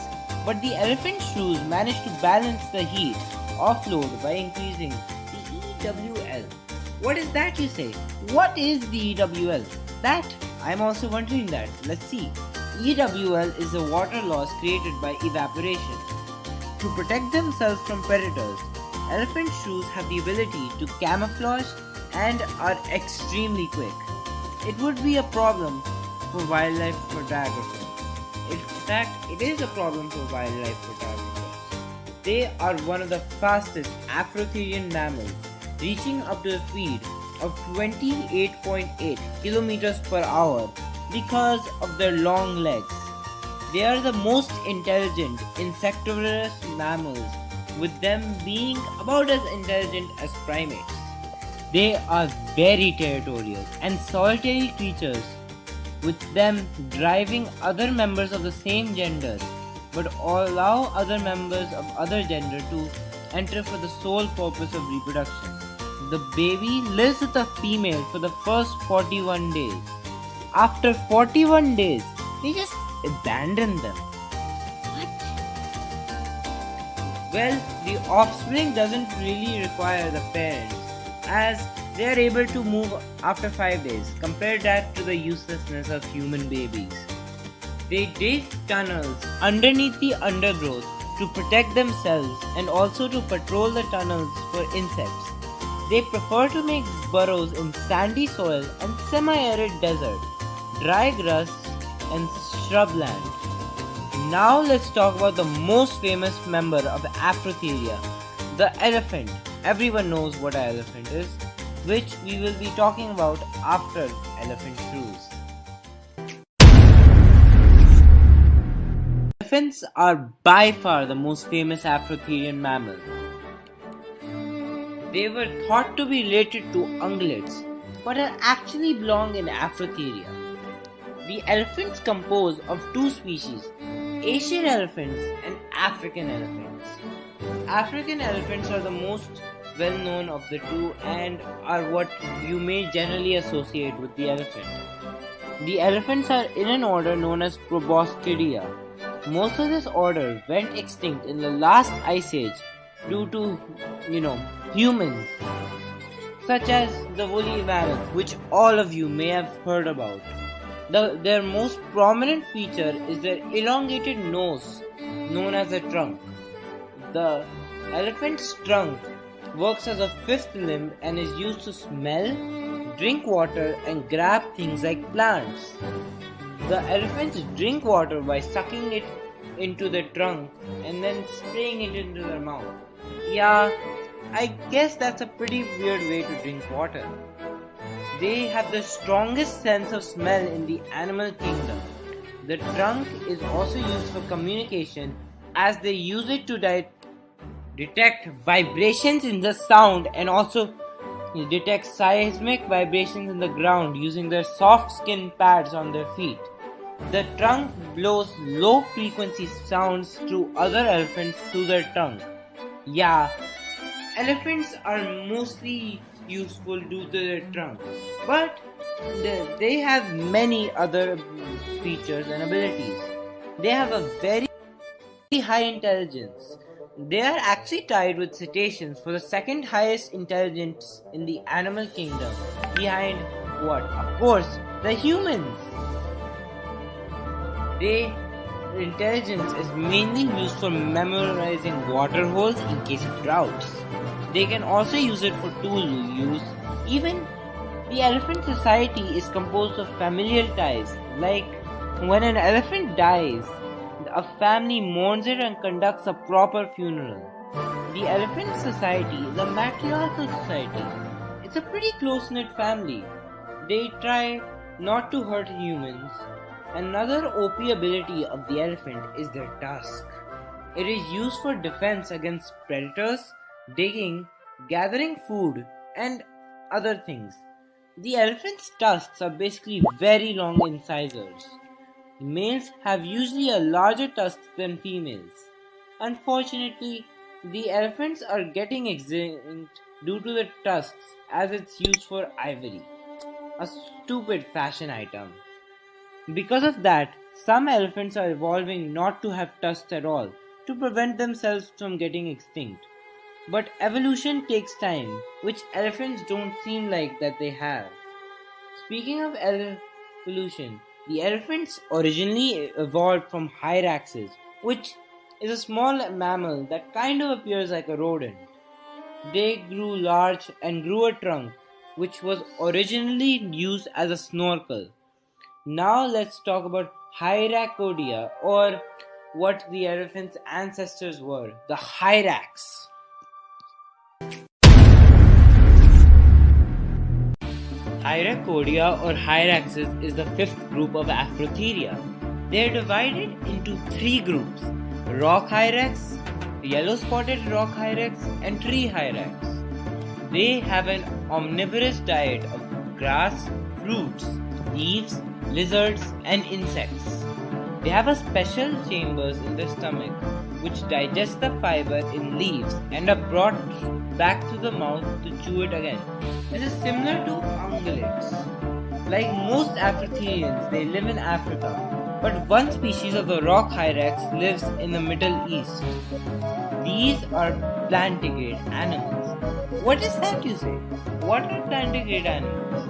but the elephant shrews manage to balance the heat offload by increasing the EWL. What is that, you say? What is the EWL? That? I'm also wondering that. Let's see. EWL is the water loss created by evaporation. To protect themselves from predators, elephant shrews have the ability to camouflage and are extremely quick. It would be a problem for wildlife photographers. In fact, it is a problem for wildlife photographers. They are one of the fastest Afrotherian mammals, reaching up to a speed of 28.8 kilometers per hour because of their long legs. They are the most intelligent insectivorous mammals, with them being about as intelligent as primates. They are very territorial and solitary creatures, with them driving other members of the same gender, but allow other members of other gender to enter for the sole purpose of reproduction. The baby lives with the female for the first 41 days. After 41 days, they just abandon them. What? Well, the offspring doesn't really require the parents, as they are able to move after 5 days. Compare that to the uselessness of human babies. They dig tunnels underneath the undergrowth to protect themselves and also to patrol the tunnels for insects. They prefer to make burrows in sandy soil and semi-arid desert, dry grass and shrubland. Now let's talk about the most famous member of Afrotheria, the elephant. Everyone knows what an elephant is, which we will be talking about after elephant shrews. Elephants are by far the most famous Afrotherian mammal. They were thought to be related to ungulates, but actually belong in Afrotheria. The elephants compose of two species, Asian elephants and African elephants. African elephants are the most well known of the two and are what you may generally associate with the elephant. The elephants are in an order known as Proboscidea. Most of this order went extinct in the last ice age due to, humans, such as the woolly mammoth, which all of you may have heard about. Their most prominent feature is their elongated nose, known as the trunk. The elephant's trunk works as a fifth limb and is used to smell, drink water, and grab things like plants. The elephants drink water by sucking it into their trunk and then spraying it into their mouth. Yeah, I guess that's a pretty weird way to drink water. They have the strongest sense of smell in the animal kingdom. The trunk is also used for communication as they use it to detect vibrations in the sound and also detect seismic vibrations in the ground using their soft skin pads on their feet. The trunk blows low frequency sounds to other elephants through their tongue. Yeah, elephants are mostly useful due to their trunk, but they have many other features and abilities. They have a very high intelligence. They are actually tied with cetaceans for the second highest intelligence in the animal kingdom, behind what? Of course, the humans. Their intelligence is mainly used for memorizing water holes in case of droughts. They can also use it for tool use. Even the elephant society is composed of familial ties, like when an elephant dies, a family mourns it and conducts a proper funeral. The elephant society is a matriarchal society. It's a pretty close-knit family. They try not to hurt humans. Another OP ability of the elephant is their tusk. It is used for defense against predators, digging, gathering food, and other things. The elephant's tusks are basically very long incisors. Males have usually a larger tusk than females. Unfortunately, the elephants are getting extinct due to the tusks as it's used for ivory. A stupid fashion item. Because of that, some elephants are evolving not to have tusks at all to prevent themselves from getting extinct. But evolution takes time, which elephants don't seem like that they have. Speaking of evolution, the elephants originally evolved from hyraxes, which is a small mammal that kind of appears like a rodent. They grew large and grew a trunk, which was originally used as a snorkel. Now let's talk about Hyracodia, or what the elephant's ancestors were, the hyrax. Hyracodia or hyraxes is the fifth group of Afrotheria. They are divided into three groups: rock hyrax, yellow-spotted rock hyrax, and tree hyrax. They have an omnivorous diet of grass, fruits, leaves, lizards, and insects. They have a special chambers in their stomach which digest the fiber in leaves and are brought back to the mouth to chew it again. This is similar to ungulates. Like most Afrotherians, they live in Africa, but one species of the rock hyrax lives in the Middle East. These are plantigrade animals. What is that, you say? What are plantigrade animals?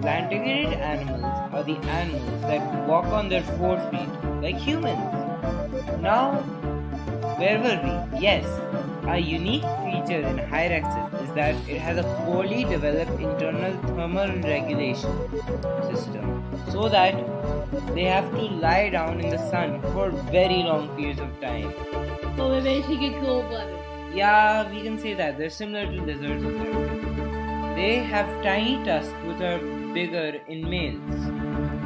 Plantigrade animals are the animals that walk on their 4 feet, like humans. Now, where were we? Yes, a unique feature in hyraxes is that it has a poorly developed internal thermal regulation system, so that they have to lie down in the sun for very long periods of time. So we're basically cold-blooded. Yeah, we can say that. They're similar to lizards and everything. They have tiny tusks which are bigger in males.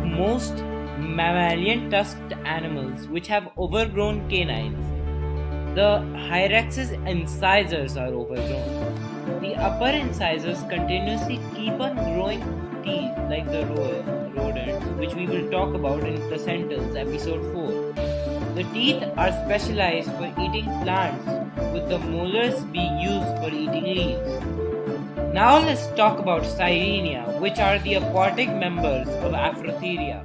Most mammalian tusked animals which have overgrown canines, the hyrax's incisors are overgrown. The upper incisors continuously keep on growing teeth like the rodents, which we will talk about in Placentals episode 4. The teeth are specialized for eating plants, with the molars being used for eating leaves. Now let's talk about Sirenia, which are the aquatic members of Afrotheria.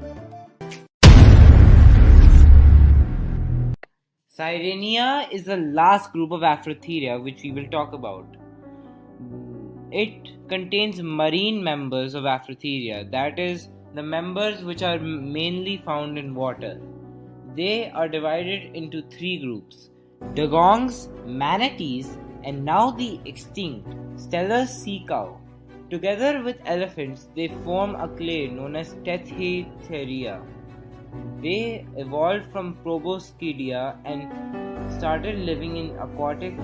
Sirenia is the last group of Afrotheria which we will talk about. It contains marine members of Afrotheria, that is, the members which are mainly found in water. They are divided into three groups: dugongs, manatees, and now the extinct Steller sea cow. Together with elephants, they form a clade known as Tethetheria. They evolved from Proboscidea and started living in aquatic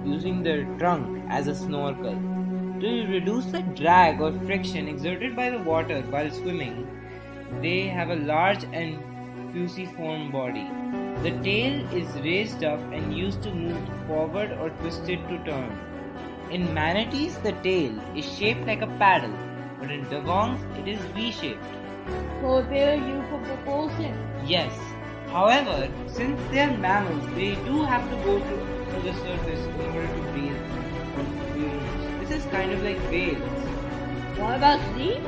using their trunk as a snorkel. To reduce the drag or friction exerted by the water while swimming, they have a large and fusiform body. The tail is raised up and used to move forward or twisted to turn. In manatees, the tail is shaped like a paddle, but in dugongs, it is V-shaped. So they are used for propulsion. Yes. However, since they are mammals, they do have to go to the surface in order to breathe. This is kind of like whales. What about sleep?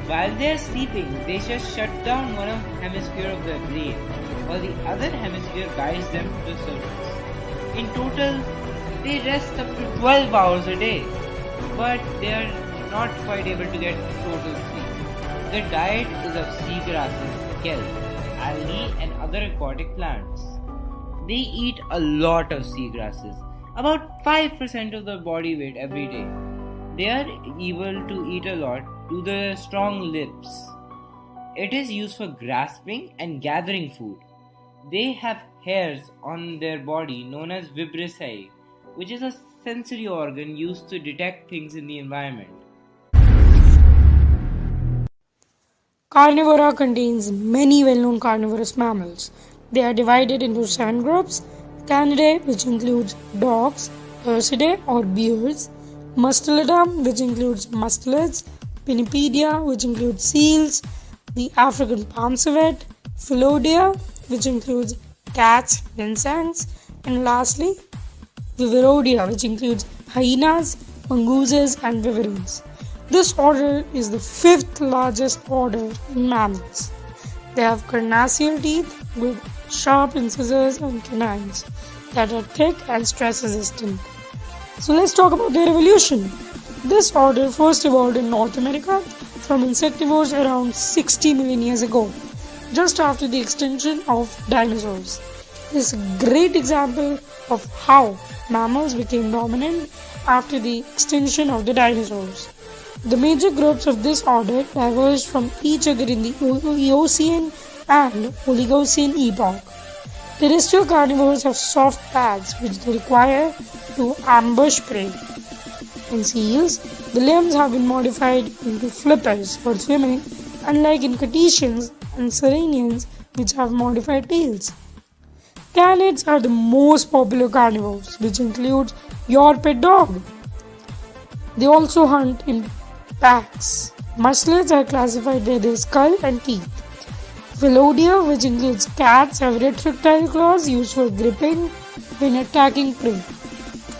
While they are sleeping, they just shut down one hemisphere of their brain, while the other hemisphere guides them to the surface. In total, they rest up to 12 hours a day, but they are not quite able to get total sleep. Their diet is of seagrasses, kelp, algae, and other aquatic plants. They eat a lot of seagrasses, about 5% of their body weight every day. They are able to eat a lot due to their strong lips. It is used for grasping and gathering food. They have hairs on their body known as vibrissae, which is a sensory organ used to detect things in the environment. Carnivora contains many well-known carnivorous mammals. They are divided into 7 groups: Canidae, which includes dogs; Ursidae or bears; Mustelidae, which includes mustelids; Pinnipedia, which includes seals; the African palm civet; Phyllodia, which includes cats and insects; and lastly, Viverrodia, which includes hyenas, mongooses, and viverins. This order is the 5th largest order in mammals. They have carnassial teeth with sharp incisors and canines that are thick and stress resistant. So let's talk about their evolution. This order first evolved in North America from insectivores around 60 million years ago, just after the extinction of dinosaurs. This is a great example of how mammals became dominant after the extinction of the dinosaurs. The major groups of this order diverged from each other in the Eocene and Oligocene epoch. Terrestrial carnivores have soft pads which they require to ambush prey. In seals, the limbs have been modified into flippers for swimming, unlike in cetaceans and sirenians which have modified tails. Canids are the most popular carnivores, which includes your pet dog. They also hunt in packs. Mustelids are classified by their skull and teeth. Phyllodia, which includes cats, have retractile claws used for gripping when attacking prey.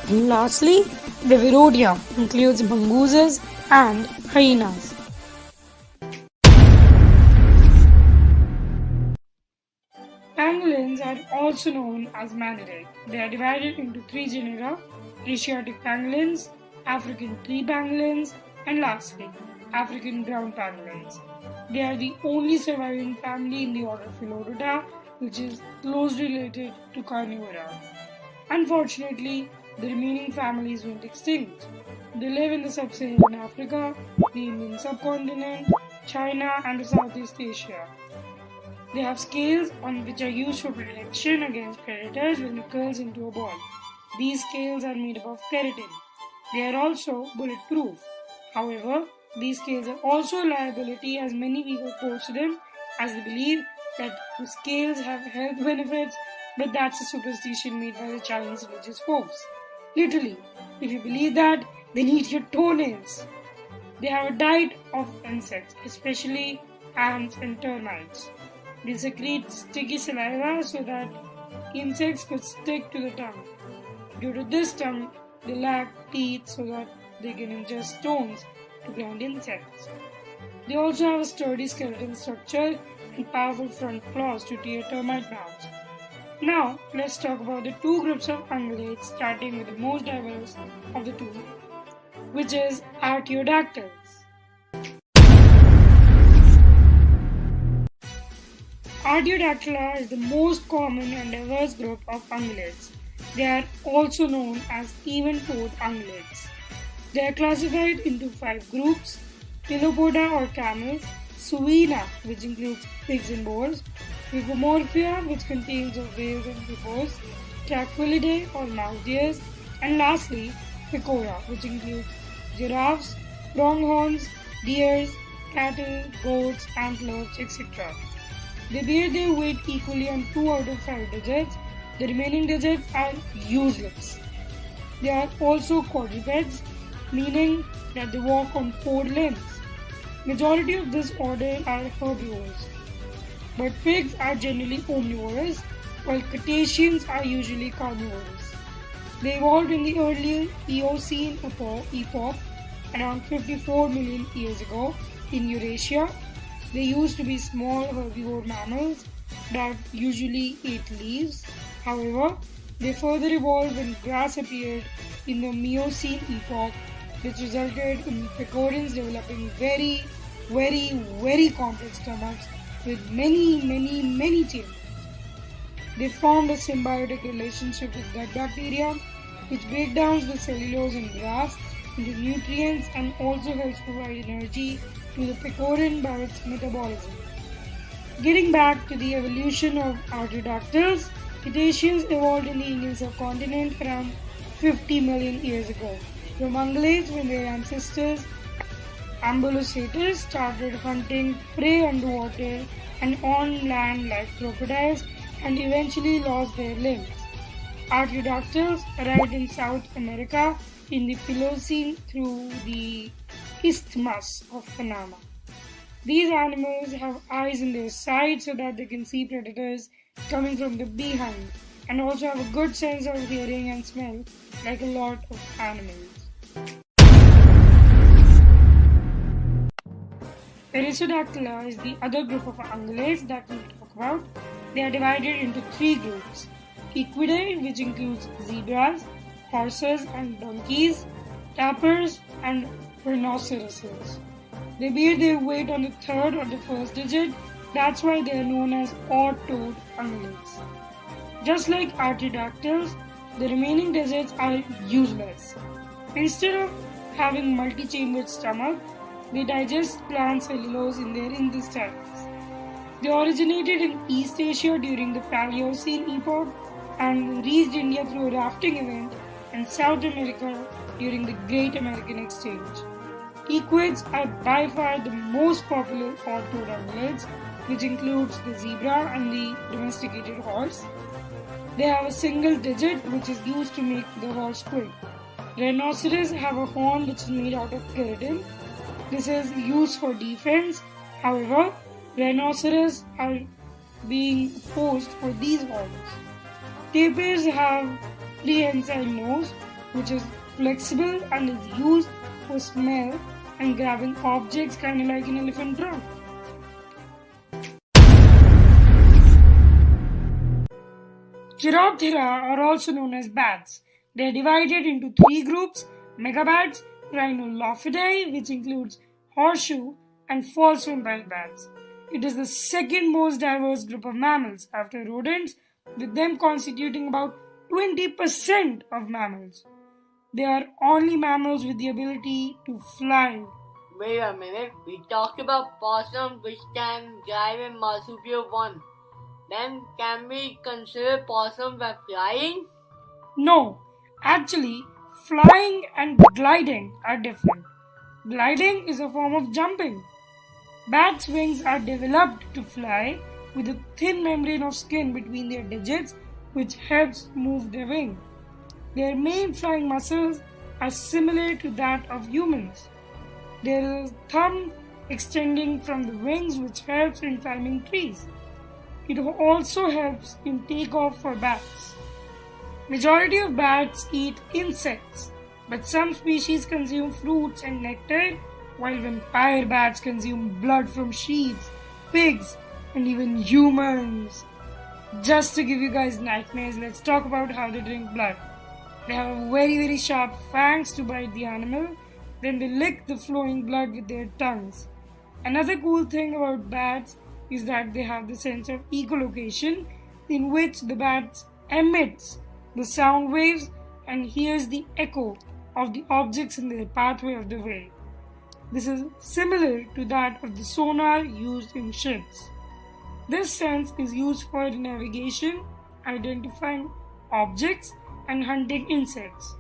And lastly, Viverrodia includes mongooses and hyenas. Pangolins are also known as Manidae. They are divided into 3 genera: Asiatic pangolins, African tree pangolins, and lastly, African ground pangolins. They are the only surviving family in the order Phyllodia, which is closely related to Carnivora. Unfortunately, the remaining families went extinct. They live in the sub-Saharan Africa, the Indian subcontinent, China, and the Southeast Asia. They have scales on which are used for protection against predators when it curls into a ball. These scales are made up of keratin. They are also bulletproof. However, these scales are also a liability as many people oppose them, as they believe that the scales have health benefits, but that's a superstition made by the Chinese religious folks. Literally, if you believe that, then eat your toenails. They have a diet of insects, especially ants and termites. They secrete sticky saliva so that insects could stick to the tongue. Due to this tongue, they lack teeth so that they can ingest stones to grind insects. They also have a sturdy skeleton structure and powerful front claws to tear termite mounds. Now, let's talk about the 2 groups of ungulates, starting with the most diverse of the 2, which is Artiodactyls. Artiodactyla is the most common and diverse group of ungulates. They are also known as even-toed ungulates. They are classified into 5 groups: Pilopoda or camels, Suina, which includes pigs and boars, Hypomorphia, which contains of whales and hippos, Tranquilidae or mouse deers, and lastly, Pecora, which includes giraffes, pronghorns, deers, cattle, goats, antelopes, etc. They bear their weight equally on 2 out of 5 digits. The remaining digits are useless. They are also quadrupeds, meaning that they walk on 4 limbs. Majority of this order are herbivores, but pigs are generally omnivorous, while cetaceans are usually carnivorous. They evolved in the early Eocene epoch, around 54 million years ago, in Eurasia. They used to be small herbivore mammals that usually ate leaves. However, they further evolved when grass appeared in the Miocene epoch, which resulted in pecorins developing very complex stomachs with many chambers. They formed a symbiotic relationship with gut bacteria, which break down the cellulose in grass into nutrients and also helps provide energy to the pecorin by its metabolism. Getting back to the evolution of artiodactyls, cetaceans evolved in the Indian subcontinent around 50 million years ago. From ungulates, when their ancestors Ambulocators started hunting prey underwater and on land like crocodiles and eventually lost their limbs. Artiodactyls arrived in South America in the Pliocene through the Isthmus of Panama. These animals have eyes in their sides so that they can see predators coming from the behind and also have a good sense of hearing and smell like a lot of animals. Perissodactyla is the other group of ungulates that we'll talk about. They are divided into 3 groups: Equidae, which includes zebras, horses and donkeys, tapirs and rhinoceroses. They bear their weight on the 3rd or the 1st digit. That's why they are known as odd-toed ungulates. Just like artiodactyls, the remaining digits are useless. Instead of having multi-chambered stomach, they digest plant cellulose in their intestines. They originated in East Asia during the Paleocene epoch and reached India through a rafting event and South America during the Great American Exchange. Equids are by far the most popular odd-toed ungulates, which includes the zebra and the domesticated horse. They have a single digit which is used to make the horse quick. Rhinoceros have a horn which is made out of keratin. This is used for defense. However, rhinoceros are being opposed for these horns. Tapirs have prehensile nose, which is flexible and is used for smell and grabbing objects, kind of like an elephant trunk. Chiroptera are also known as bats. They are divided into 3 groups: megabats, Rhinolophidae, which includes horseshoe and false winged bats. It is the second most diverse group of mammals after rodents, with them constituting about 20% of mammals. They are only mammals with the ability to fly. Wait a minute, we talked about possum which can drive in marsupial 1. Then can we consider possum by flying? No, actually, flying and gliding are different. Gliding is a form of jumping. Bats' wings are developed to fly with a thin membrane of skin between their digits which helps move their wing. Their main flying muscles are similar to that of humans. There is a thumb extending from the wings which helps in climbing trees. It also helps in takeoff for bats. Majority of bats eat insects, but some species consume fruits and nectar, while vampire bats consume blood from sheep, pigs, and even humans. Just to give you guys nightmares, let's talk about how they drink blood. They have very sharp fangs to bite the animal, then they lick the flowing blood with their tongues. Another cool thing about bats is that they have the sense of echolocation, in which the bat emits the sound waves and hears the echo of the objects in their pathway of the wave. This is similar to that of the sonar used in ships. This sense is used for navigation, identifying objects, and hunting insects.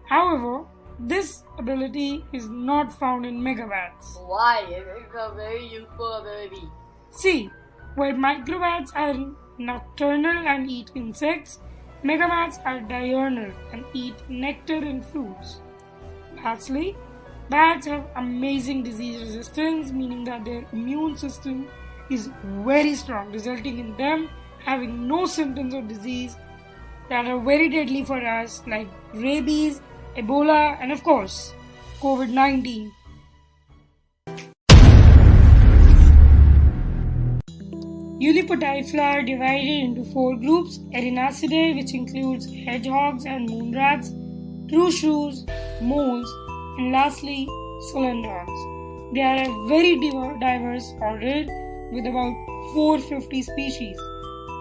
However, this ability is not found in megabats. Why? It's a very useful ability. See, where microbats are nocturnal and eat insects, megabats are diurnal and eat nectar and fruits. Lastly, bats have amazing disease resistance, meaning that their immune system is very strong, resulting in them having no symptoms of disease that are very deadly for us, like rabies, Ebola, and of course, COVID-19. Ulipotyphla are divided into 4 groups: Erinaceidae, which includes hedgehogs and moonrats, true shrews, moles, and lastly, solendogs. They are a very diverse order with about 450 species.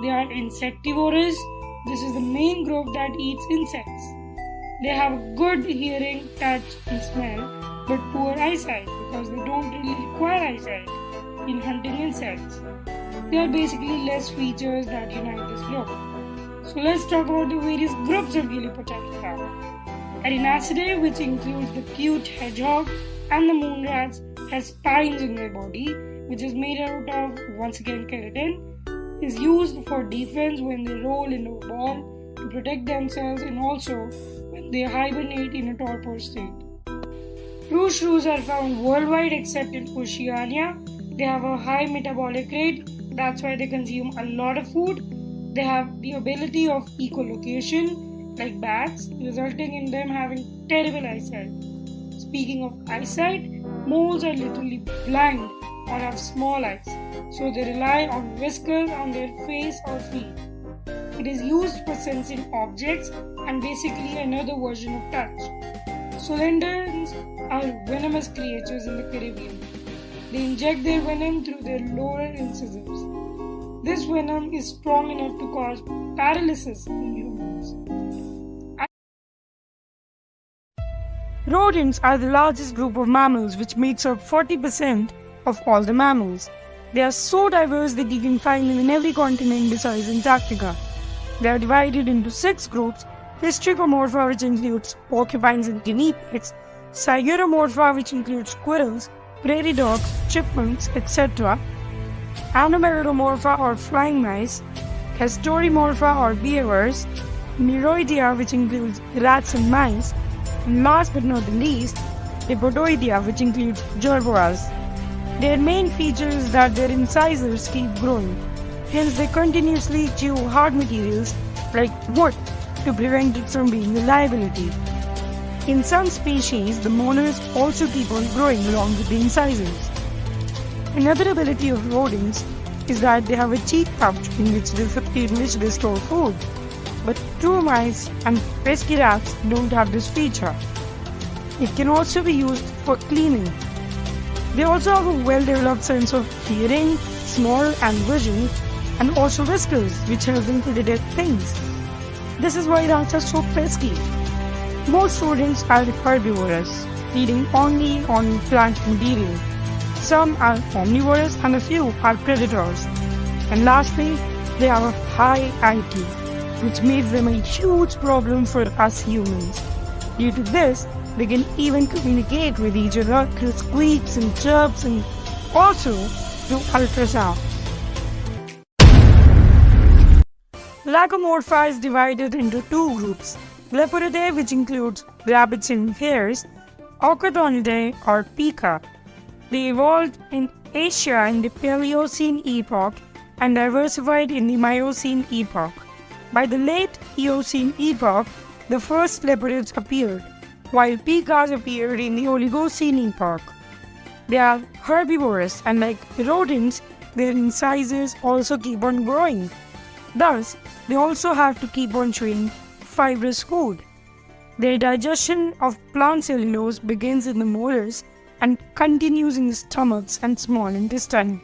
They are insectivorous. This is the main group that eats insects. They have good hearing, touch, and smell, but poor eyesight because they don't really require eyesight in hunting insects. There are basically less features that unite this group. So let's talk about the various groups of Ulipotyphla. Erinaceidae, which includes the cute hedgehog and the moonrats, has spines in their body, which is made out of, once again, keratin, is used for defense when they roll into a ball to protect themselves, and also when they hibernate in a torpor state. True shrews are found worldwide except in Oceania. They have a high metabolic rate, that's why they consume a lot of food. They have the ability of echolocation, like bats, resulting in them having terrible eyesight. Speaking of eyesight, moles are literally blind or have small eyes, so they rely on whiskers on their face or feet. It is used for sensing objects and basically another version of touch. Solendogs are venomous creatures in the Caribbean. They inject their venom through their lower incisors. This venom is strong enough to cause paralysis in humans. Rodents are the largest group of mammals, which makes up 40% of all the mammals. They are so diverse that you can find them in every continent besides Antarctica. They are divided into 6 groups: Hystricomorpha, which includes porcupines and guinea pigs; Siguromorpha, which includes squirrels, prairie dogs, chipmunks, etc.; Anomalomorpha or flying mice; Castoromorpha or beavers; Neroidea, which includes rats and mice; and last but not the least, Lepodoidea, which includes jerboas. Their main feature is that their incisors keep growing, hence they continuously chew hard materials like wood to prevent it from being a liability. In some species, the molars also keep on growing along with the incisors. Another ability of rodents is that they have a cheek pouch in which they store food, but true mice and pesky rats don't have this feature. It can also be used for cleaning. They also have a well-developed sense of hearing, smell and vision, and also whiskers, which help them to detect things. This is why rats are so pesky. Most rodents are herbivorous, feeding only on plant material. Some are omnivorous and a few are predators. And lastly, they have a high IQ, which makes them a huge problem for us humans. Due to this, they can even communicate with each other through squeaks and chirps and also through ultrasound. Lagomorpha is divided into 2 groups: Leporidae, which includes rabbits and hares; Aucodonidae or pica. They evolved in Asia in the Paleocene epoch and diversified in the Miocene epoch. By the late Eocene epoch, the first leporids appeared, while picas appeared in the Oligocene epoch. They are herbivorous, and like rodents, their incisors also keep on growing. Thus, they also have to keep on chewing fibrous food. Their digestion of plant cellulose begins in the molars and continues in the stomachs and small intestine.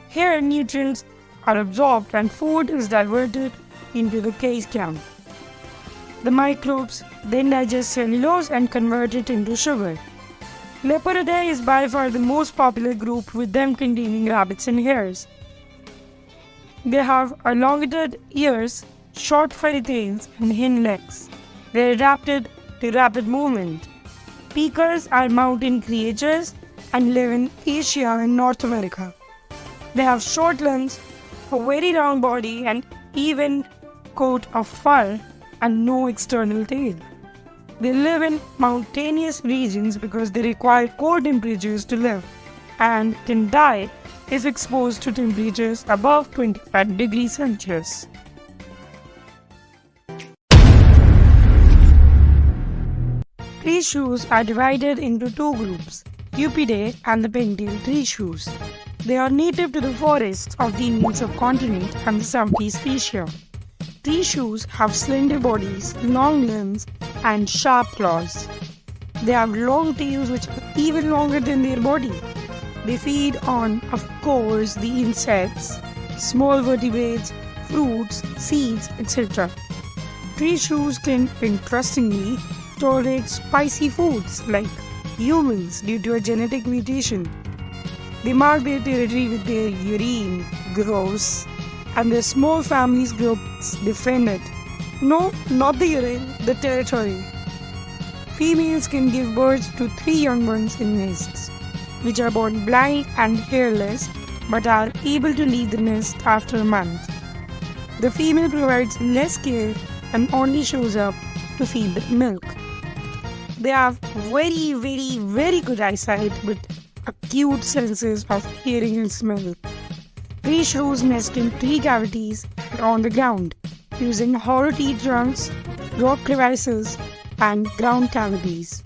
Here, nutrients are absorbed and food is diverted into the caseum. The microbes then digest cellulose and convert it into sugar. Leporidae is by far the most popular group, with them containing rabbits and hares. They have elongated ears, short furry tails, and hind legs. They are adapted to rapid movement. Peakers are mountain creatures and live in Asia and North America. They have short limbs, a very round body, and even coat of fur and no external tail. They live in mountainous regions because they require cold temperatures to live and can die if exposed to temperatures above 25 degrees Celsius. Tree shrews are divided into two groups, Eupidae and the pentail tree shrews. They are native to the forests of the Indian subcontinent and the Southeast Asia. Tree shrews have slender bodies, long limbs, and sharp claws. They have long tails which are even longer than their body. They feed on, of course, the insects, small vertebrates, fruits, seeds, etc. Tree shrews can, interestingly, tolerate spicy foods like humans due to a genetic mutation. They mark their territory with their urine, gross, and their small families groups defend it. No, not the urine, the territory. Females can give birth to 3 young ones in nests, which are born blind and hairless but are able to leave the nest after a month. The female provides less care and only shows up to feed the milk. They have very good eyesight with acute senses of hearing and smell. Tree shrews nest in tree cavities or on the ground, using hollow tree trunks, rock crevices, and ground cavities.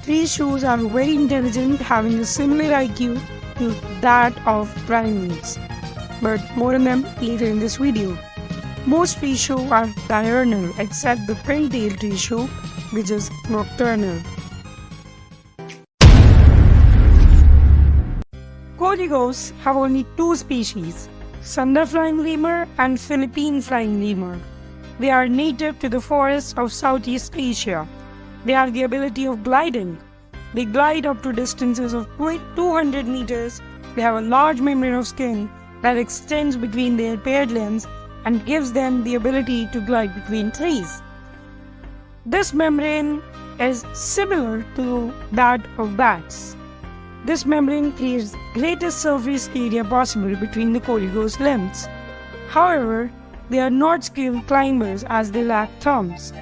Tree shrews are very intelligent, having a similar IQ to that of primates, but more on them later in this video. Most tree shrews are diurnal except the pentail tree shrew, which is nocturnal. Coligos have only 2 species, Sunda flying lemur and Philippine flying lemur. They are native to the forests of Southeast Asia. They have the ability of gliding. They glide up to distances of 200 meters. They have a large membrane of skin that extends between their paired limbs and gives them the ability to glide between trees. This membrane is similar to that of bats. This membrane creates greatest surface area possible between the coligos' limbs. However, they are not skilled climbers as they lack thumbs.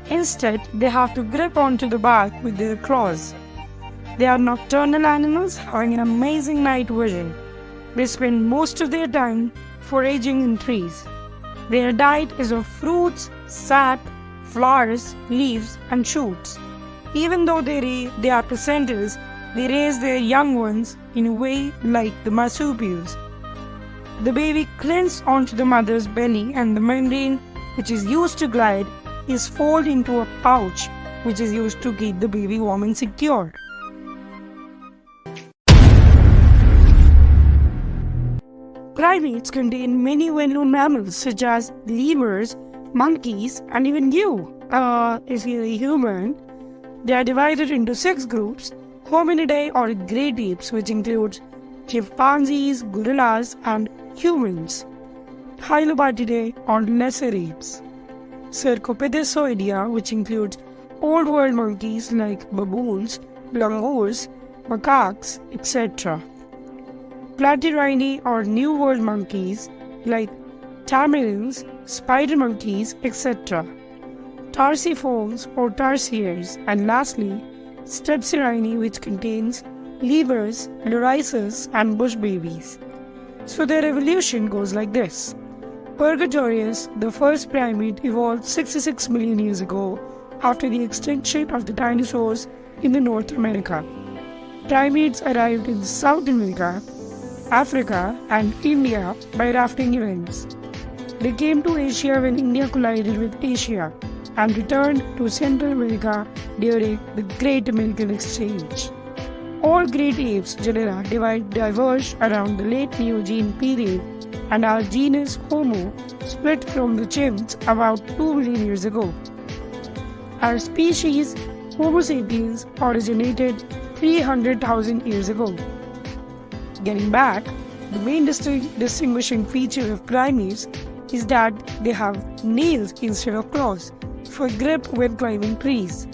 Instead, they have to grip onto the bark with their claws. They are nocturnal animals having an amazing night vision. They spend most of their time foraging in trees. Their diet is of fruits, sap, flowers, leaves, and shoots. Even though they are placentals, they raise their young ones in a way like the marsupials. The baby clings onto the mother's belly, and the membrane, which is used to glide, is folded into a pouch, which is used to keep the baby warm and secure. Primates contain many well-known mammals such as lemurs, monkeys, and even you, if you're a human. They are divided into 6 groups: Hominidae or great apes, which includes chimpanzees, gorillas, and humans; Hylobatidae or lesser apes; Cercopedezoidea, which includes old world monkeys like baboons, langurs, macaques, etc. Platyrrhini or new world monkeys like tamarins, spider monkeys, etc. Tarsiformes or tarsiers, and lastly, Strepsirrhini, which contains lemurs, lorises, and bush babies. So their evolution goes like this. Purgatorius, the first primate, evolved 66 million years ago after the extinction of the dinosaurs in the North America. Primates arrived in South America, Africa, and India by rafting events. They came to Asia when India collided with Asia and returned to Central America during the Great American Exchange. All great apes genera diverged around the late Neogene period, and our genus Homo split from the chimps about 2 billion years ago. Our species, Homo sapiens, originated 300,000 years ago. Getting back, the main distinguishing feature of primates is that they have nails instead of claws for grip when climbing trees.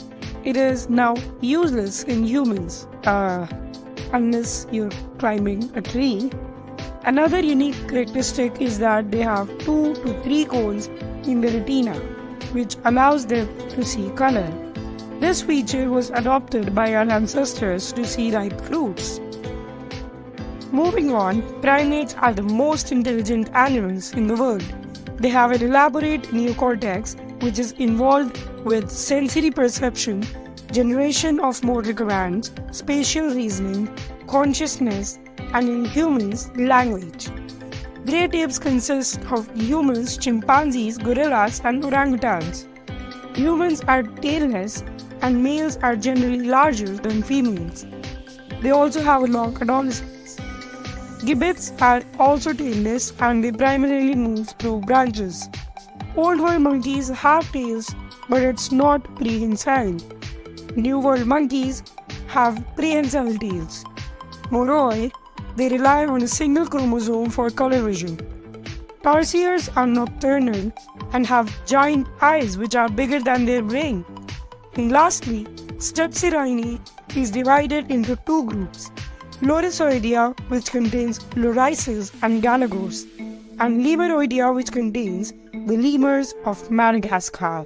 It is now useless in humans, unless you're climbing a tree. Another unique characteristic is that they have 2 to 3 cones in the retina, which allows them to see color. This feature was adopted by our ancestors to see ripe fruits. Moving on, primates are the most intelligent animals in the world. They have an elaborate neocortex which is involved with sensory perception, generation of motor commands, spatial reasoning, consciousness, and in humans, language. Great apes consist of humans, chimpanzees, gorillas, and orangutans. Humans are tailless, and males are generally larger than females. They also have a long adolescence. Gibbets are also tailless, and they primarily move through branches. Old world monkeys have tails, but it's not prehensile. New world monkeys have prehensile tails. Moreover, they rely on a single chromosome for color vision. Tarsiers are nocturnal and have giant eyes which are bigger than their brain. And lastly, Strepsirrhini is divided into 2 groups: Lorisoidea, which contains lorises and galagos, and Lemuridoidea, which contains the lemurs of Madagascar.